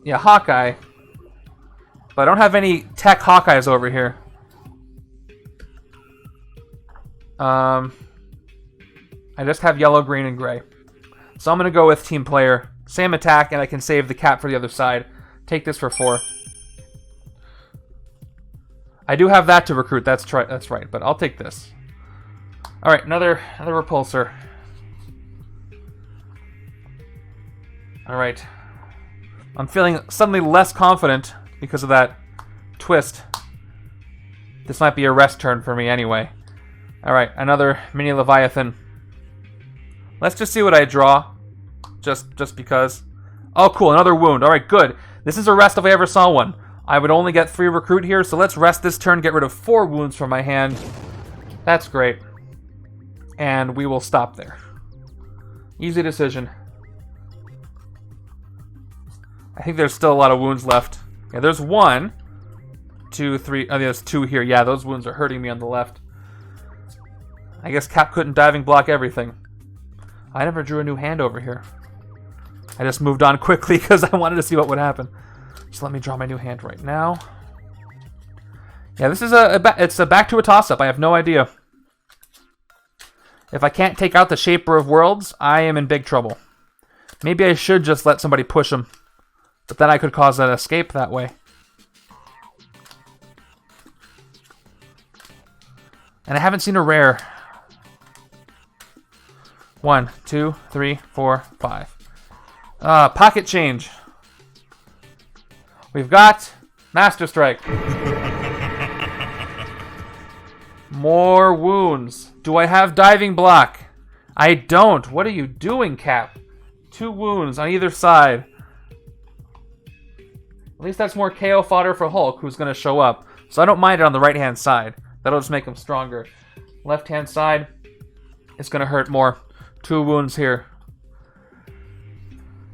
Yeah, Hawkeye. But I don't have any tech Hawkeyes over here. I just have yellow, green, and gray. So I'm going to go with Team Player. Same attack, and I can save the cap for the other side. Take this for 4. I do have that to recruit, that's right, but I'll take this. Alright, another repulsor. Alright. I'm feeling suddenly less confident because of that twist. This might be a rest turn for me anyway. Alright, another mini Leviathan. Let's just see what I draw. Just because. Oh, cool, another wound. Alright, good. This is a rest if I ever saw one. I would only get 3 recruit here, so let's rest this turn, get rid of 4 wounds from my hand. That's great. And we will stop there. Easy decision. I think there's still a lot of wounds left. Yeah, there's 1, 2, 3. Oh, there's 2 here. Yeah, those wounds are hurting me on the left. I guess Cap couldn't diving block everything. I never drew a new hand over here. I just moved on quickly because I wanted to see what would happen. So let me draw my new hand right now. Yeah, this is it's a back to a toss-up. I have no idea. If I can't take out the Shaper of Worlds, I am in big trouble. Maybe I should just let somebody push him. But then I could cause an escape that way. And I haven't seen a rare. 1, 2, 3, 4, 5. Pocket change. We've got Master Strike. More wounds. Do I have diving block? I don't. What are you doing, Cap? 2 wounds on either side. At least that's more KO fodder for Hulk, who's going to show up. So I don't mind it on the right-hand side. That'll just make him stronger. Left-hand side, it's going to hurt more. 2 wounds here.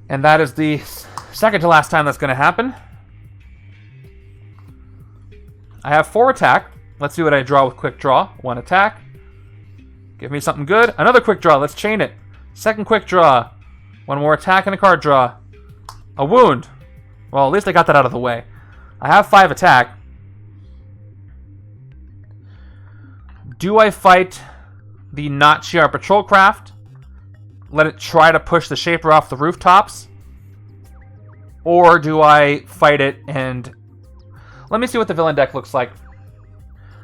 And that is the second to last time that's going to happen. I have 4 attack. Let's see what I draw with quick draw. 1 attack. Give me something good. Another quick draw. Let's chain it. Second quick draw. 1 more attack and a card draw. A wound. Well, at least I got that out of the way. I have 5 attack. Do I fight the not Shi'ar patrol craft? Let it try to push the Shaper off the rooftops? Or do I fight it and... Let me see what the villain deck looks like.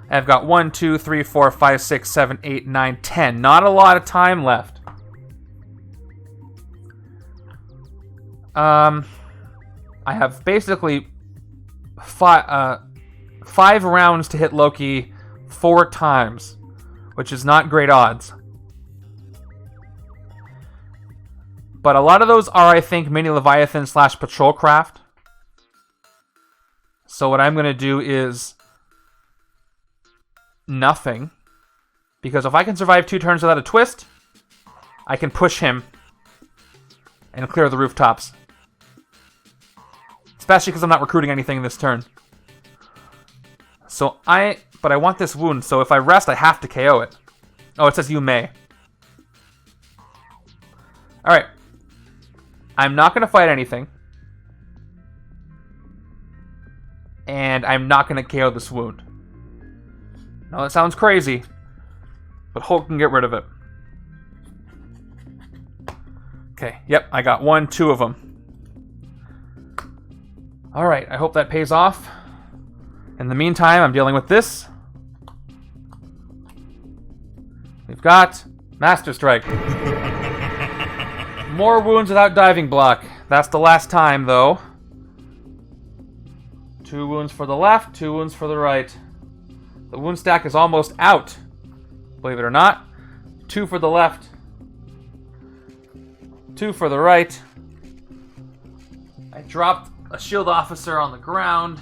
I've got 1, 2, 3, 4, 5, 6, 7, 8, 9, 10. Not a lot of time left. I have basically 5 rounds to hit Loki 4 times, which is not great odds. But a lot of those are, I think, mini Leviathan / patrol craft. So what I'm going to do is nothing. Because if I can survive 2 turns without a twist, I can push him and clear the rooftops. Especially because I'm not recruiting anything this turn. But I want this wound, so if I rest, I have to KO it. Oh, it says you may. Alright. I'm not going to fight anything. And I'm not going to KO this wound. Now that sounds crazy, but Hulk can get rid of it. Okay, yep, I got 1, 2 of them. Alright, I hope that pays off. In the meantime, I'm dealing with this. We've got Master Strike. More wounds without diving block. That's the last time, though. 2 wounds for the left, 2 wounds for the right. The wound stack is almost out. Believe it or not. 2 for the left. 2 for the right. I dropped a shield officer on the ground.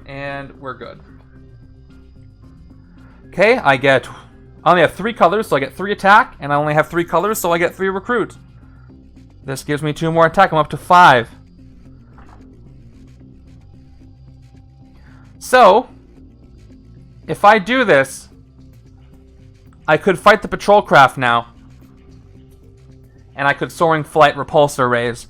And we're good. Okay, I only have 3 colors, so I get 3 attack, and I only have 3 colors, so I get 3 recruit. This gives me 2 more attack. I'm up to 5. So, if I do this, I could fight the patrol craft now. And I could Soaring Flight Repulsor Rays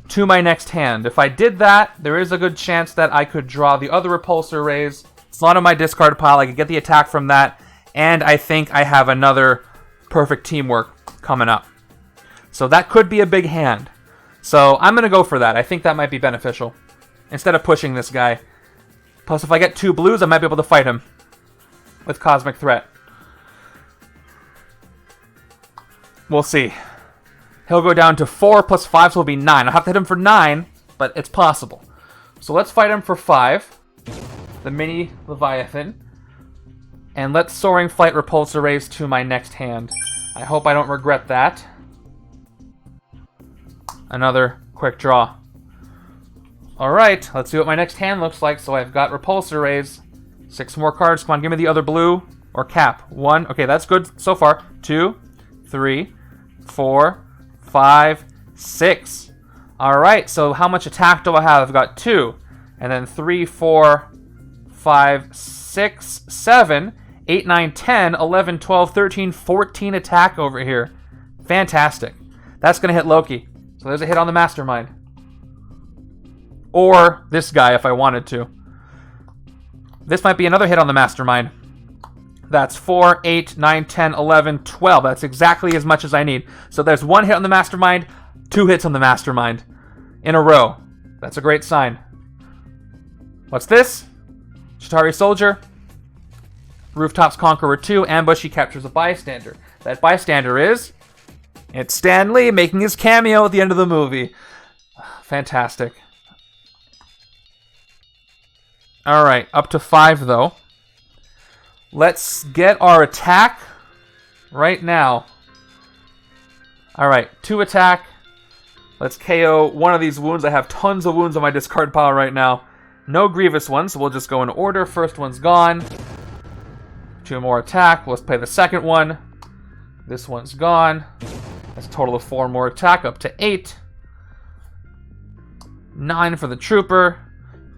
to my next hand. If I did that, there is a good chance that I could draw the other Repulsor Rays. It's not on my discard pile. I could get the attack from that. And I think I have another perfect teamwork coming up. So that could be a big hand. So I'm going to go for that. I think that might be beneficial. Instead of pushing this guy. Plus, if I get 2 blues, I might be able to fight him with Cosmic Threat. We'll see. He'll go down to 4 plus 5, so it'll be 9. I'll have to hit him for 9, but it's possible. So let's fight him for 5. The mini Leviathan. And let's Soaring Flight Repulsor Rays to my next hand. I hope I don't regret that. Another quick draw. Alright, let's see what my next hand looks like. So I've got Repulsor Rays. 6 more cards. Come on, give me the other blue. Or cap. 1. Okay, that's good so far. 2, 3, 4, 5, 6. Alright, so how much attack do I have? I've got 2. And then 3, 4, 5, 6, 7, 8, 9, 10, 11, 12, 13, 14 attack over here. Fantastic. That's going to hit Loki. So there's a hit on the Mastermind. Or this guy if I wanted to. This might be another hit on the Mastermind. That's 4, 8, 9, 10, 11, 12. That's exactly as much as I need. So there's 1 hit on the Mastermind, 2 hits on the Mastermind in a row. That's a great sign. What's this? Chitauri Soldier. Rooftops Conqueror 2. Ambush, he captures a bystander. That bystander is... It's Stan Lee making his cameo at the end of the movie. Fantastic. Alright, up to 5 though. Let's get our attack right now. Alright, 2 attack. Let's KO one of these wounds. I have tons of wounds on my discard pile right now. No grievous ones, so we'll just go in order. First one's gone. 2 more attack. Let's play the second one. This one's gone. That's a total of 4 more attack, up to 8. 9 for the Trooper.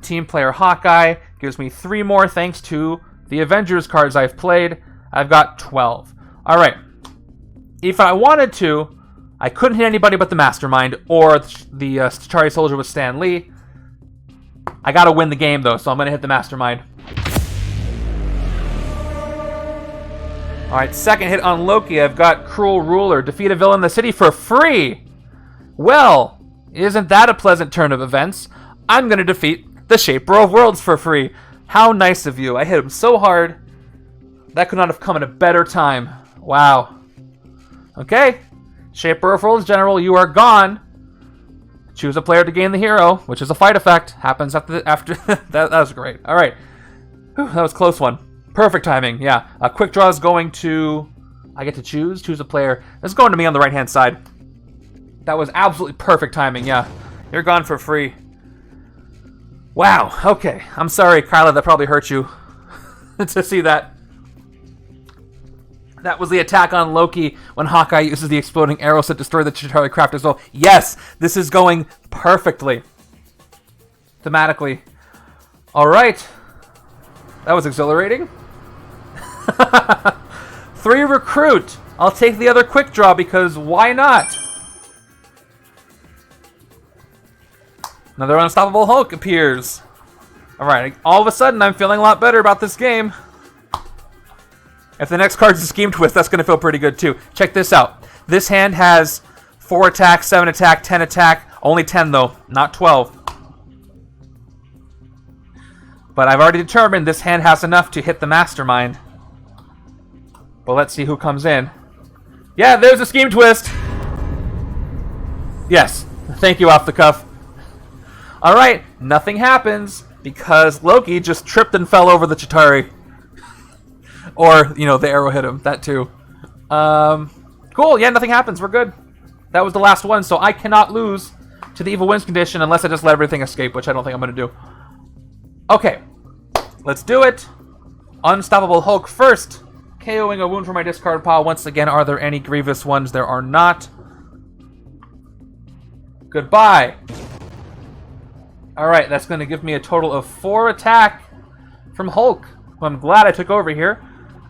Team player Hawkeye gives me 3 more thanks to the Avengers cards I've played. I've got 12. Alright. If I wanted to, I couldn't hit anybody but the Mastermind or the Chitauri Soldier with Stan Lee. I gotta win the game though, so I'm gonna hit the Mastermind. Alright, second hit on Loki. I've got Cruel Ruler. Defeat a villain in the city for free! Well, isn't that a pleasant turn of events? I'm gonna defeat the Shaper of Worlds for free. How nice of you. I hit him so hard. That could not have come at a better time. Wow. Okay. Shaper of Worlds General, you are gone. Choose a player to gain the hero, which is a fight effect. Happens after that was great. Alright. That was a close one. Perfect timing, yeah. A quick draw is going to... I get to choose a player. This is going to me on the right-hand side. That was absolutely perfect timing, yeah. You're gone for free. Wow, okay. I'm sorry, Kyla, that probably hurt you to see that. That was the attack on Loki when Hawkeye uses the exploding arrows to destroy the Chitauri craft as well. Yes, this is going perfectly. Thematically. Alright. That was exhilarating. 3 recruit. I'll take the other quick draw because why not? Another Unstoppable Hulk appears. Alright, all of a sudden I'm feeling a lot better about this game. If the next card's a Scheme Twist, that's going to feel pretty good too. Check this out. This hand has 4 attack, 7 attack, 10 attack. Only 10 though, not 12. But I've already determined this hand has enough to hit the Mastermind. But let's see who comes in. Yeah, there's a Scheme Twist. Yes, thank you, off the cuff. Alright, nothing happens because Loki just tripped and fell over the Chitauri. Or, you know, the arrow hit him. That too. Cool, yeah, nothing happens. We're good. That was the last one, so I cannot lose to the Evil Wins condition unless I just let everything escape, which I don't think I'm going to do. Okay, let's do it. Unstoppable Hulk first. KOing a wound from my discard pile. Once again, are there any grievous ones? There are not. Goodbye. Alright, that's going to give me a total of 4 attack from Hulk, who I'm glad I took over here.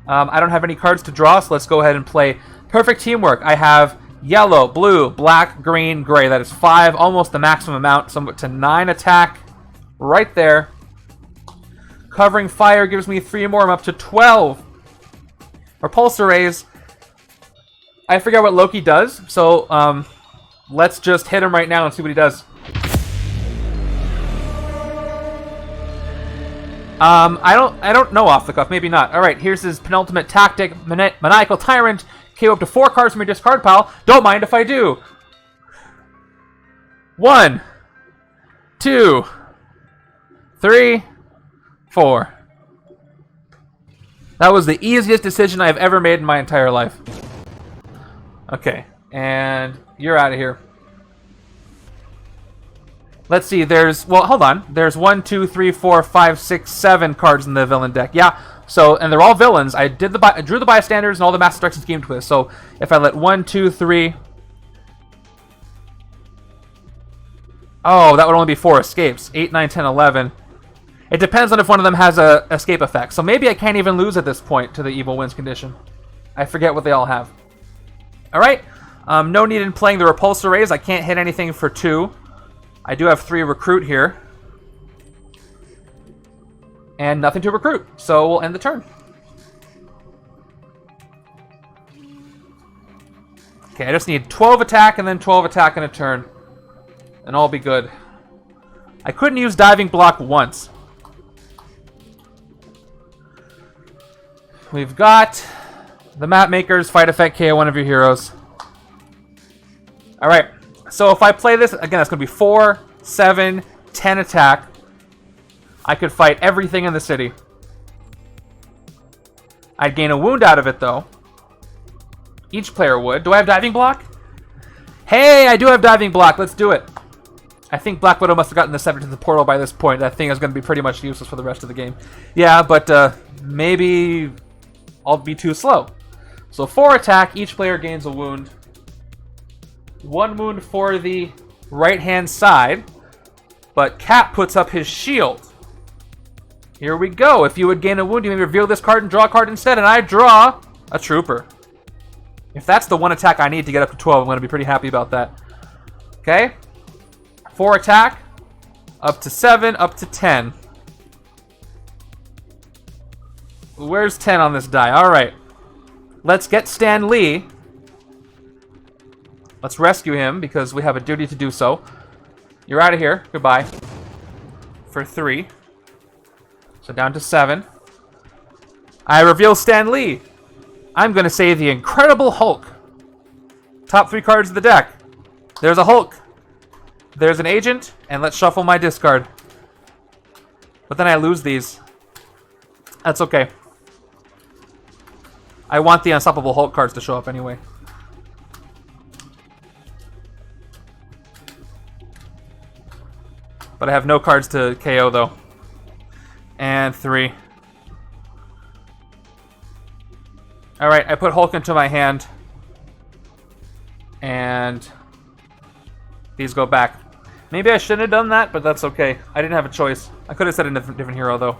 I don't have any cards to draw, so let's go ahead and play Perfect Teamwork. I have yellow, blue, black, green, gray. That is 5, almost the maximum amount. So I'm to 9 attack right there. Covering Fire gives me 3 more. I'm up to 12. Repulsor Rays. I forget what Loki does, so let's just hit him right now and see what he does. I don't know off the cuff. Maybe not. Alright, here's his penultimate tactic. Maniacal Tyrant. KO up to 4 cards from your discard pile. Don't mind if I do. 1, 2, 3, 4. That was the easiest decision I've ever made in my entire life. Okay, and you're out of here. Let's see, well, hold on. There's 1, 2, 3, 4, 5, 6, 7 cards in the villain deck. Yeah, so, and they're all villains. I drew the bystanders and all the Master Strikes and Scheme Twists. So, if I let 1, 2, 3... Oh, that would only be 4 escapes. 8, 9, 10, 11. It depends on if one of them has a escape effect. So maybe I can't even lose at this point to the evil wins condition. I forget what they all have. Alright, no need in playing the repulsor rays. I can't hit anything for 2. I do have 3 recruit here. And nothing to recruit, so we'll end the turn. Okay, I just need 12 attack and then 12 attack in a turn. And I'll be good. I couldn't use diving block once. We've got the map makers, fight effect, KO one of your heroes. Alright, so if I play this, again, that's going to be 4, 7, 10 attack. I could fight everything in the city. I'd gain a wound out of it, though. Each player would. Do I have diving block? Hey, I do have diving block. Let's do it. I think Black Widow must have gotten the 7 to the portal by this point. That thing is going to be pretty much useless for the rest of the game. Yeah, but maybe I'll be too slow. So 4 attack. Each player gains a wound. 1 wound for the right-hand side. But Cap puts up his shield. Here we go. If you would gain a wound, you may reveal this card and draw a card instead. And I draw a trooper. If that's the 1 attack I need to get up to 12, I'm going to be pretty happy about that. Okay. 4 attack. Up to 7. Up to 10. Where's 10 on this die? Alright. Let's get Stan Lee. Let's rescue him because we have a duty to do so. You're out of here. Goodbye. For 3. So down to 7. I reveal Stan Lee. I'm going to say the Incredible Hulk. Top 3 cards of the deck. There's a Hulk. There's an agent. And let's shuffle my discard. But then I lose these. That's okay. I want the Unstoppable Hulk cards to show up anyway. But I have no cards to KO though. And 3. Alright, I put Hulk into my hand. And these go back. Maybe I shouldn't have done that, but that's okay. I didn't have a choice. I could have said a different hero though.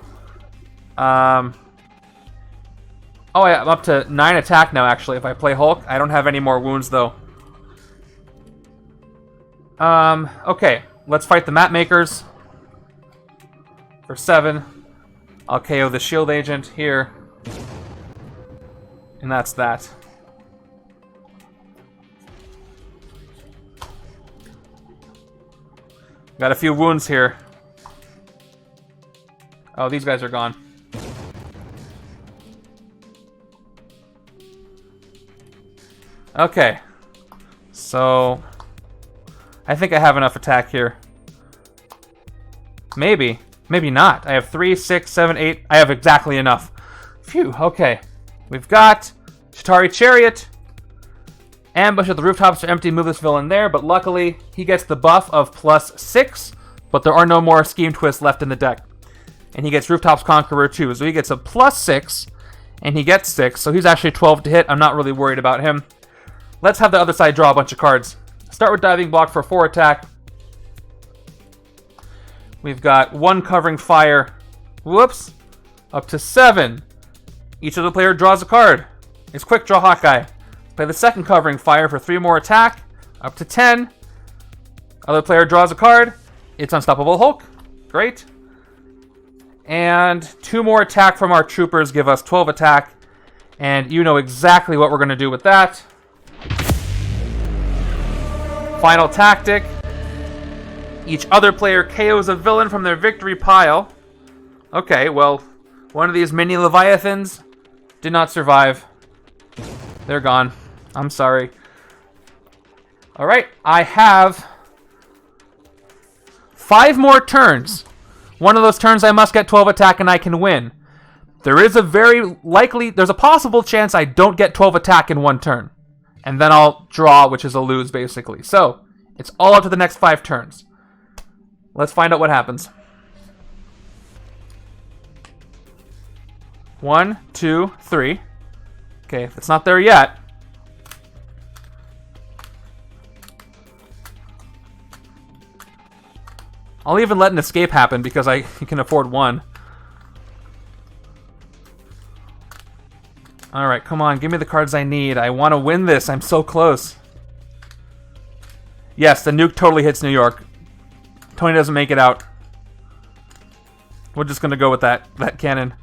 Oh, yeah, I'm up to 9 attack now, actually, if I play Hulk. I don't have any more wounds, though. Okay. Let's fight the map makers. For 7. I'll KO the shield agent here. And that's that. Got a few wounds here. Oh, these guys are gone. Okay. So I think I have enough attack here. Maybe. Maybe not. I have 3, 6, 7, 8. I have exactly enough. Phew. Okay. We've got Chitauri Chariot. Ambush at the rooftops are empty. Move this villain there. But luckily, he gets the buff of +6. But there are no more Scheme Twists left in the deck. And he gets Rooftops Conqueror too. So he gets a +6. And he gets 6. So he's actually 12 to hit. I'm not really worried about him. Let's have the other side draw a bunch of cards. Start with Diving Block for 4 attack. We've got 1 Covering Fire. Whoops. Up to 7. Each other player draws a card. It's Quick Draw Hawkeye. Play the second Covering Fire for 3 more attack. Up to 10. Other player draws a card. It's Unstoppable Hulk. Great. And 2 more attack from our troopers give us 12 attack. And you know exactly what we're going to do with that. Final tactic. Each other player KOs a villain from their victory pile. Okay, well, one of these mini Leviathans did not survive. They're gone. I'm sorry. Alright, I have 5 more turns. One of those turns I must get 12 attack and I can win. There is a there's a possible chance I don't get 12 attack in one turn. And then I'll draw, which is a lose, basically. So, it's all up to the next 5 turns. Let's find out what happens. 1, 2, 3. Okay, it's not there yet. I'll even let an escape happen because I can afford 1. Alright, come on, give me the cards I need. I want to win this. I'm so close. Yes, the nuke totally hits New York. Tony doesn't make it out. We're just going to go with that cannon.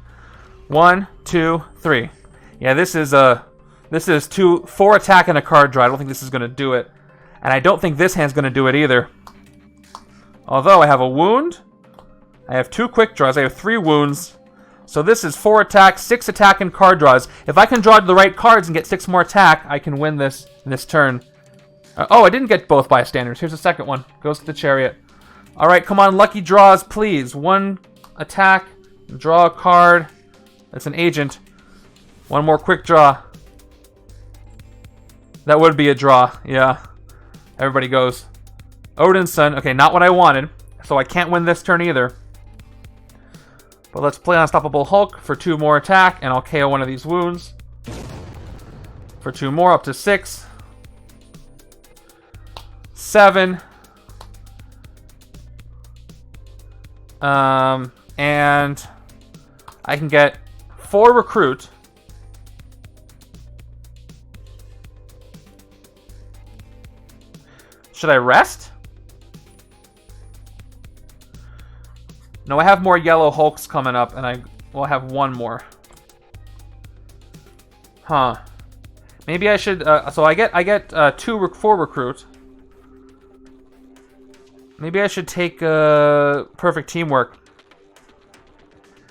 1, 2, 3. Yeah, this is 4 attack and a card draw. I don't think this is going to do it. And I don't think this hand's going to do it either. Although I have a wound. I have 2 quick draws. I have 3 wounds. So this is 4 attack, 6 attack, and card draws. If I can draw the right cards and get 6 more attack, I can win this turn. Oh, I didn't get both bystanders. Here's the second one. Goes to the chariot. Alright, come on, lucky draws, please. 1 attack, draw a card. That's an agent. 1 more quick draw. That would be a draw, yeah. Everybody goes. Odin's son. Okay, not what I wanted. So I can't win this turn either. But let's play Unstoppable Hulk for 2 more attack, and I'll KO one of these wounds. For 2 more, up to 6. 7. And I can get 4 recruit. Should I rest? No, I have more yellow Hulks coming up, and I will have 1 more. Huh. Maybe I should. So I get 4 recruit. Maybe I should take perfect teamwork.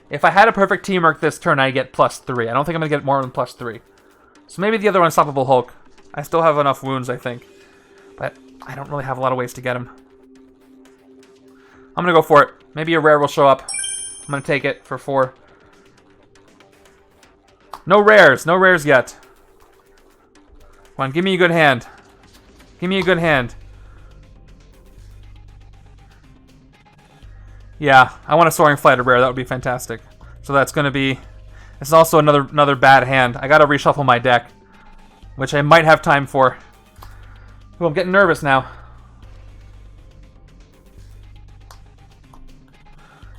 If I had a perfect teamwork this turn, I get +3. I don't think I'm gonna get more than +3. So maybe the other Unstoppable Hulk. I still have enough wounds, I think, but I don't really have a lot of ways to get him. I'm gonna go for it. Maybe a rare will show up. I'm gonna take it for 4. No rares. No rares yet. Come on, give me a good hand. Give me a good hand. Yeah, I want a Soaring Fighter rare. That would be fantastic. So that's gonna be... This is also another bad hand. I gotta reshuffle my deck, which I might have time for. Ooh, I'm getting nervous now.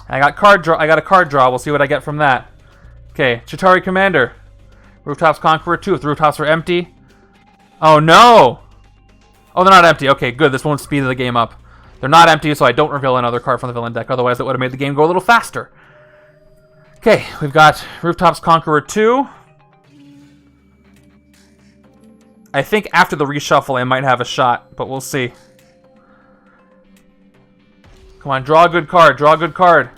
I got a card draw. We'll see what I get from that. Okay, Chitauri Commander. Rooftops Conqueror 2. If the rooftops are empty. Oh no! Oh, they're not empty. Okay, good. This won't speed the game up. They're not empty, so I don't reveal another card from the villain deck. Otherwise, that would have made the game go a little faster. Okay, we've got Rooftops Conqueror 2. I think after the reshuffle, I might have a shot, but we'll see. Come on, draw a good card. Draw a good card.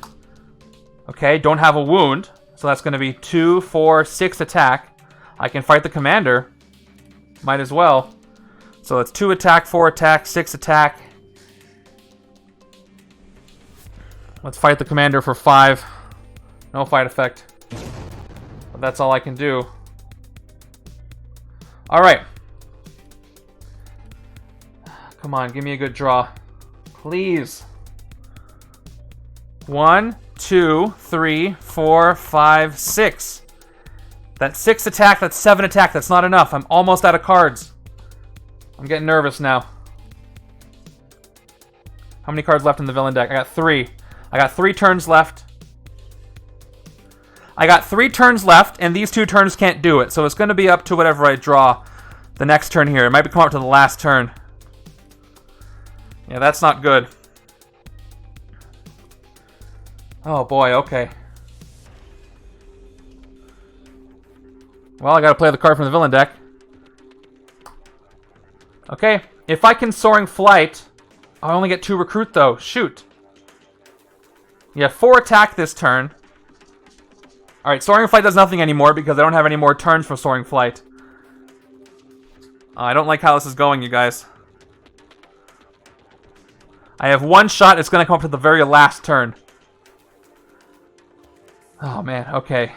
Okay, don't have a wound. So that's going to be 2, 4, 6 attack. I can fight the commander. Might as well. So it's 2 attack, 4 attack, 6 attack. Let's fight the commander for 5. No fight effect. But that's all I can do. Alright. Come on, give me a good draw. Please. 1, 2, 3, 4, 5, 6. That's 6 attack, that's 7 attack. That's not enough. I'm almost out of cards. I'm getting nervous now. How many cards left in the villain deck? I got 3. I got 3 turns left. I got 3 turns left, and these 2 turns can't do it. So it's going to be up to whatever I draw the next turn here. It might come up to the last turn. Yeah, that's not good. Oh boy, okay. Well, I gotta play the card from the villain deck. Okay, if I can Soaring Flight, I only get 2 recruit though. Shoot. Yeah, 4 attack this turn. Alright, Soaring Flight does nothing anymore because I don't have any more turns for Soaring Flight. I don't like how this is going, you guys. I have 1 shot. It's gonna come up to the very last turn. Oh man, okay.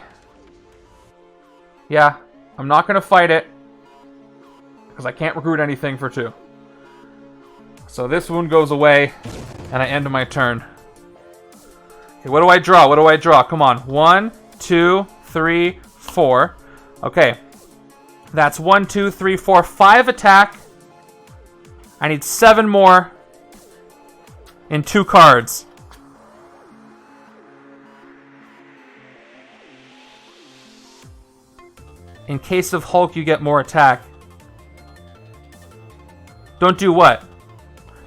Yeah, I'm not going to fight it. Because I can't recruit anything for 2. So this wound goes away, and I end my turn. Okay, what do I draw? What do I draw? Come on. 1, 2, 3, 4. Okay. That's 1, 2, 3, 4, 5 attack. I need 7 more in 2 cards. In case of Hulk, you get more attack. Don't do what?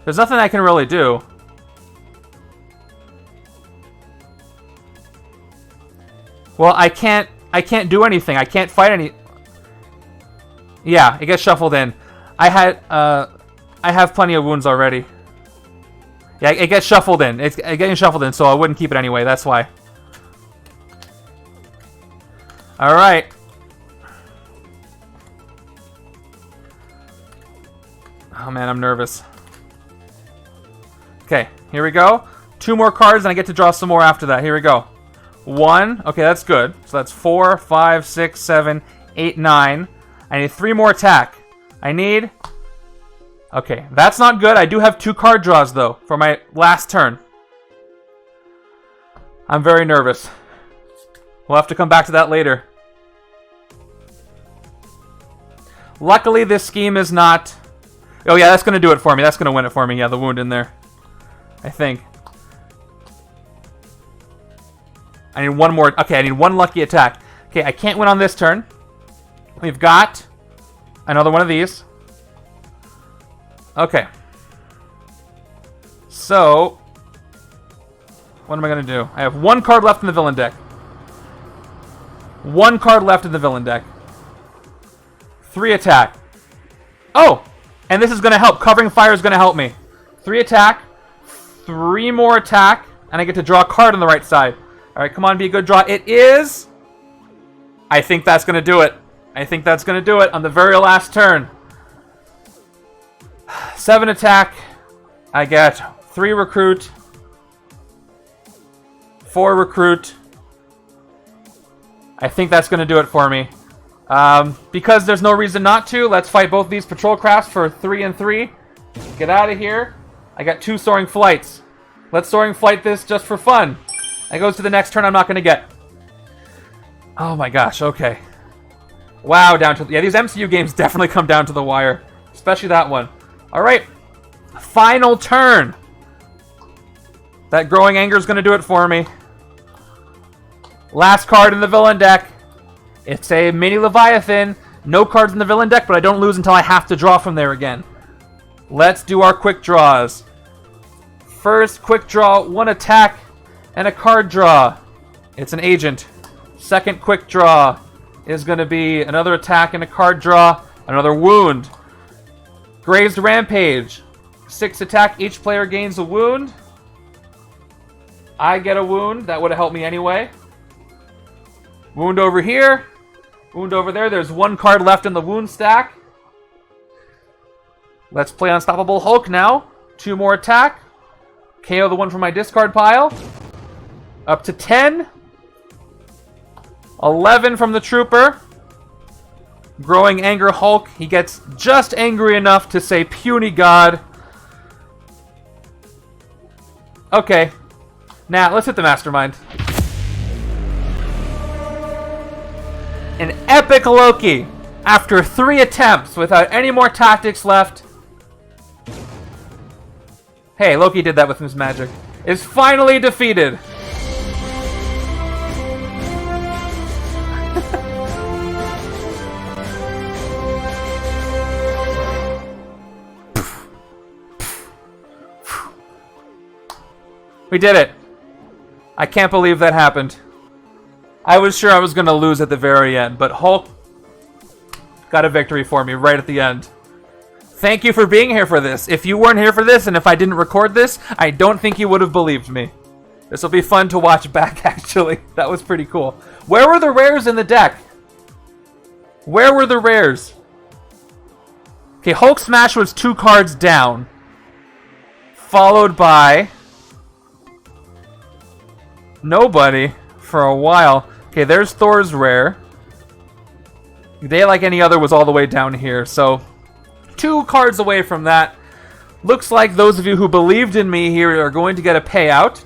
There's nothing I can really do. Well, I can't do anything. I can't fight any... Yeah, it gets shuffled in. I have plenty of wounds already. Yeah, it gets shuffled in. It's getting shuffled in, so I wouldn't keep it anyway. That's why. Alright. Oh man, I'm nervous. Okay, here we go. 2 more cards, and I get to draw some more after that. Here we go. 1. Okay, that's good. So that's 4, 5, 6, 7, 8, 9. I need 3 more attack. I need... Okay, that's not good. I do have 2 card draws, though, for my last turn. I'm very nervous. We'll have to come back to that later. Luckily, this scheme is not... Oh, yeah, that's going to do it for me. That's going to win it for me. Yeah, the wound in there. I think. I need 1 more... Okay, I need 1 lucky attack. Okay, I can't win on this turn. We've got another one of these. Okay. So, what am I going to do? I have 1 card left in the villain deck. 1 card left in the villain deck. 3 attack. Oh! And this is going to help. Covering fire is going to help me. 3 attack. 3 more attack. And I get to draw a card on the right side. Alright, come on, be a good draw. It is... I think that's going to do it. I think that's going to do it on the very last turn. 7 attack. I get 3 recruit. 4 recruit. I think that's going to do it for me. Because there's no reason not to, let's fight both these patrol crafts for 3 and 3. Get out of here. I got 2 soaring flights. Let's soaring flight this just for fun. It goes to the next turn I'm not going to get. Oh my gosh, okay. Wow, down to... Yeah, these MCU games definitely come down to the wire. Especially that one. Alright. Final turn. That growing anger is going to do it for me. Last card in the villain deck. It's a mini Leviathan. No cards in the villain deck, but I don't lose until I have to draw from there again. Let's do our quick draws. First quick draw, 1 attack and a card draw. It's an agent. Second quick draw is going to be another attack and a card draw. Another wound. Grazed Rampage. 6 attack. Each player gains a wound. I get a wound. That would have helped me anyway. Wound over here. Wound over there. There's 1 card left in the wound stack. Let's play Unstoppable Hulk now. 2 more attack. KO the one from my discard pile. Up to 10. 11 from the Trooper. Growing Anger Hulk. He gets just angry enough to say Puny God. Okay. Now, let's hit the Mastermind. An epic Loki. After 3 attempts without any more tactics left. Hey, Loki did that with his magic. Is finally defeated. We did it. I can't believe that happened. I was sure I was going to lose at the very end, but Hulk got a victory for me right at the end. Thank you for being here for this. If you weren't here for this, and if I didn't record this, I don't think you would have believed me. This will be fun to watch back, actually. That was pretty cool. Where were the rares in the deck? Where were the rares? Okay, Hulk Smash was 2 cards down. Followed by... nobody for a while. Okay, there's Thor's rare. Day Like Any Other was all the way down here, so 2 cards away from that. Looks like those of you who believed in me here are going to get a payout.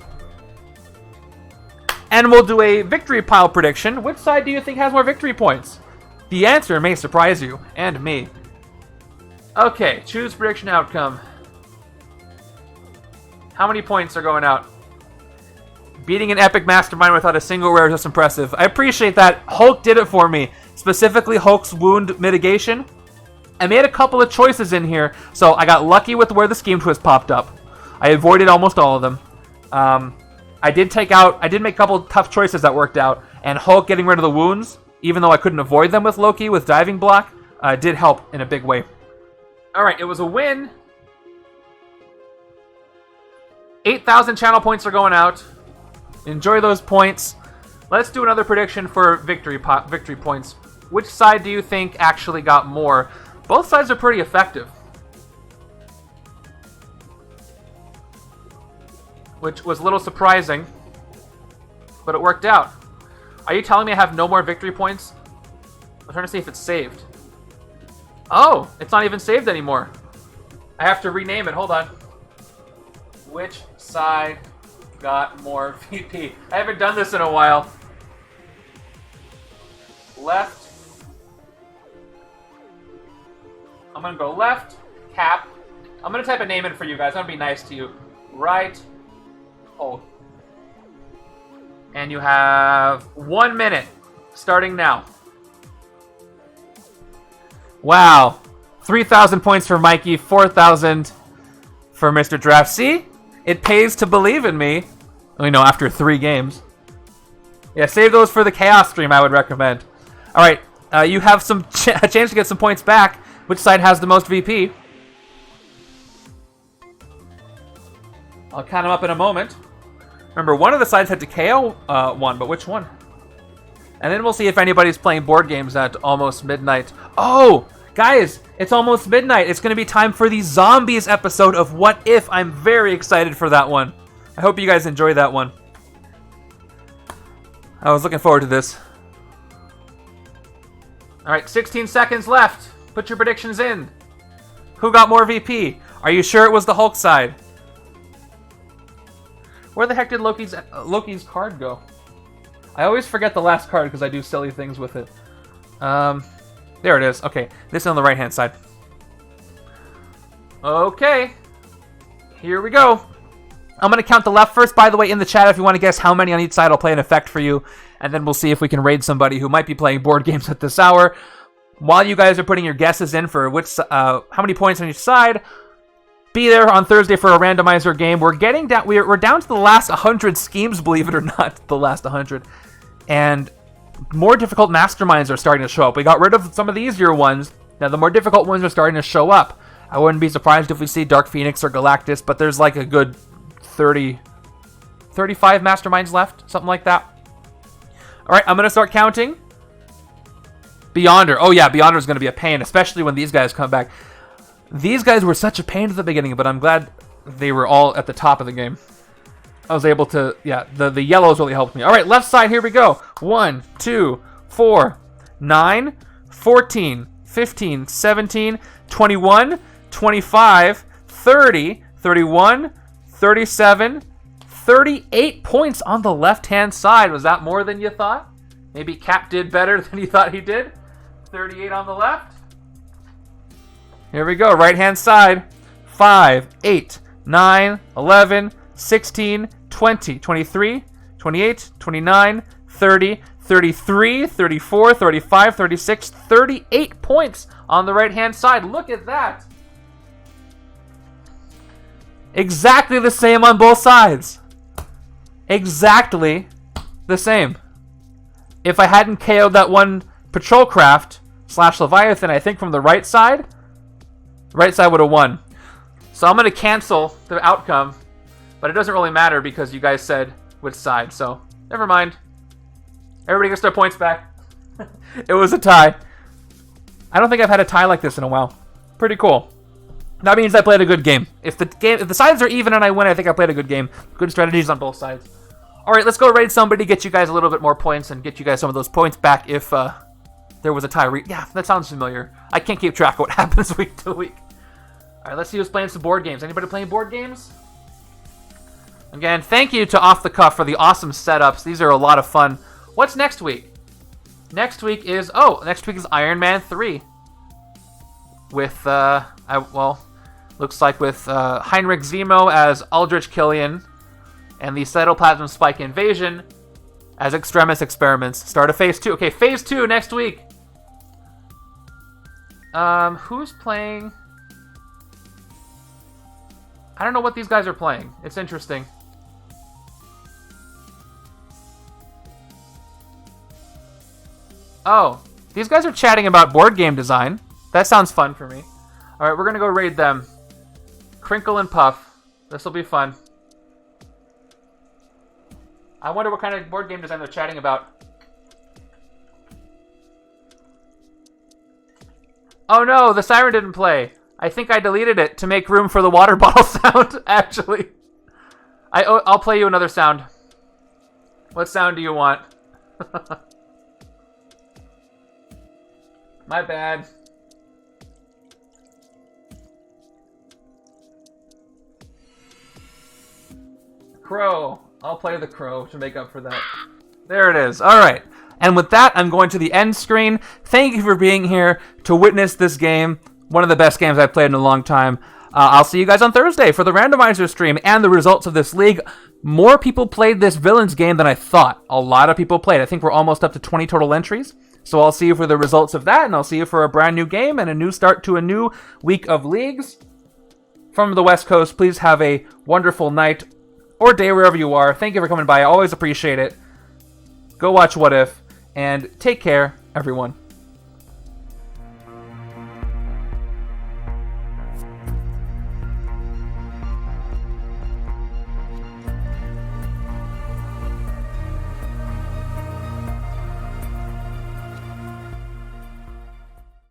And we'll do a victory pile prediction. Which side do you think has more victory points? The answer may surprise you, and me. Okay, choose prediction outcome. How many points are going out? Beating an epic Mastermind without a single rare is just impressive. I appreciate that. Hulk did it for me. Specifically, Hulk's wound mitigation. I made a couple of choices in here, so I got lucky with where the Scheme Twist popped up. I avoided almost all of them. I did make a couple of tough choices that worked out, and Hulk getting rid of the wounds, even though I couldn't avoid them with Loki with Diving Block, did help in a big way. Alright, it was a win. 8,000 channel points are going out. Enjoy those points. Let's do another prediction for victory points. Which side do you think actually got more? Both sides are pretty effective. Which was a little surprising, but it worked out. Are you telling me I have no more victory points? I'm trying to see if it's saved. Oh, it's not even saved anymore. I have to rename it. Hold on. Which side got more VP? I haven't done this in a while. Left. I'm going to go left, cap. I'm going to type a name in for you guys. I'm going to be nice to you. Right, hold. And you have 1 minute, starting now. Wow. 3,000 points for Mikey, 4,000 for Mr. Draft. See? It pays to believe in me. You know, after 3 games. Yeah, save those for the Chaos stream, I would recommend. Alright, you have a chance to get some points back. Which side has the most VP? I'll count them up in a moment. Remember, one of the sides had to KO one, but which one? And then we'll see if anybody's playing board games at almost midnight. Oh, guys, it's almost midnight. It's going to be time for the Zombies episode of What If. I'm very excited for that one. I hope you guys enjoy that one. I was looking forward to this. All right, 16 seconds left. Put your predictions in. Who got more VP? Are you sure it was the Hulk side? Where the heck did Loki's card go? I always forget the last card because I do silly things with it. There it is. Okay, this is on the right-hand side. Okay, here we go. I'm going to count the left first, by the way, in the chat if you want to guess how many on each side. I'll play an effect for you, and then we'll see if we can raid somebody who might be playing board games at this hour. While you guys are putting your guesses in for which, how many points on each side, be there on Thursday for a randomizer game. We're getting down. We're down to the last 100 schemes, believe it or not, the last 100, and more difficult masterminds are starting to show up. We got rid of some of the easier ones. Now the more difficult ones are starting to show up. I wouldn't be surprised if we see Dark Phoenix or Galactus, but there's like a good 35 masterminds left, something like that. All right, I'm gonna start counting. Beyonder. Oh yeah, Beyonder is going to be a pain, especially when these guys come back. These guys were such a pain at the beginning, but I'm glad they were all at the top of the game. I was able to, yeah, the yellows really helped me. All right, left side, here we go. 1, 2, 4, 9, 14, 15, 17, 21, 25, 30, 31, 37, 38 points on the left-hand side. Was that more than you thought? Maybe Cap did better than he thought he did. 38 on the left. Here we go, right-hand side. 5, 8, 9, 11, 16, 20, 23, 28, 29, 30, 33, 34, 35, 36, 38 points on the right-hand side. Look at that. Exactly the same on both sides. Exactly the same. If I hadn't KO'd that one Patrol Craft / Leviathan, I think from the right side would have won. So I'm going to cancel the outcome, but it doesn't really matter because you guys said which side, so never mind. Everybody gets their points back. It was a tie. I don't think I've had a tie like this in a while. Pretty cool. That means I played a good game. If the sides are even and I win, I think I played a good game. Good strategies on both sides. All right, let's go raid somebody, get you guys a little bit more points, and get you guys some of those points back if There was a Tyree. Yeah, that sounds familiar. I can't keep track of what happens week to week. All right, let's see who's playing some board games. Anybody playing board games? Again, thank you to Off the Cuff for the awesome setups. These are a lot of fun. What's next week? Next week is Iron Man 3. With, looks like with Heinrich Zemo as Aldrich Killian and the Cytoplasm Spike Invasion as Extremis Experiments. Start of Phase 2. Okay, Phase 2 next week. Who's playing? I don't know what these guys are playing. It's interesting. Oh, these guys are chatting about board game design. That sounds fun for me. All right, we're going to go raid them. Crinkle and Puff. This will be fun. I wonder what kind of board game design they're chatting about. Oh no, the siren didn't play. I think I deleted it to make room for the water bottle sound, actually. I'll play you another sound. What sound do you want? My bad. Crow. I'll play the crow to make up for that. There it is. All right. And with that, I'm going to the end screen. Thank you for being here to witness this game. One of the best games I've played in a long time. I'll see you guys on Thursday for the randomizer stream and the results of this league. More people played this villains game than I thought. A lot of people played. I think we're almost up to 20 total entries. So I'll see you for the results of that, and I'll see you for a brand new game and a new start to a new week of leagues. From the West Coast, please have a wonderful night or day wherever you are. Thank you for coming by. I always appreciate it. Go watch What If, and take care, everyone.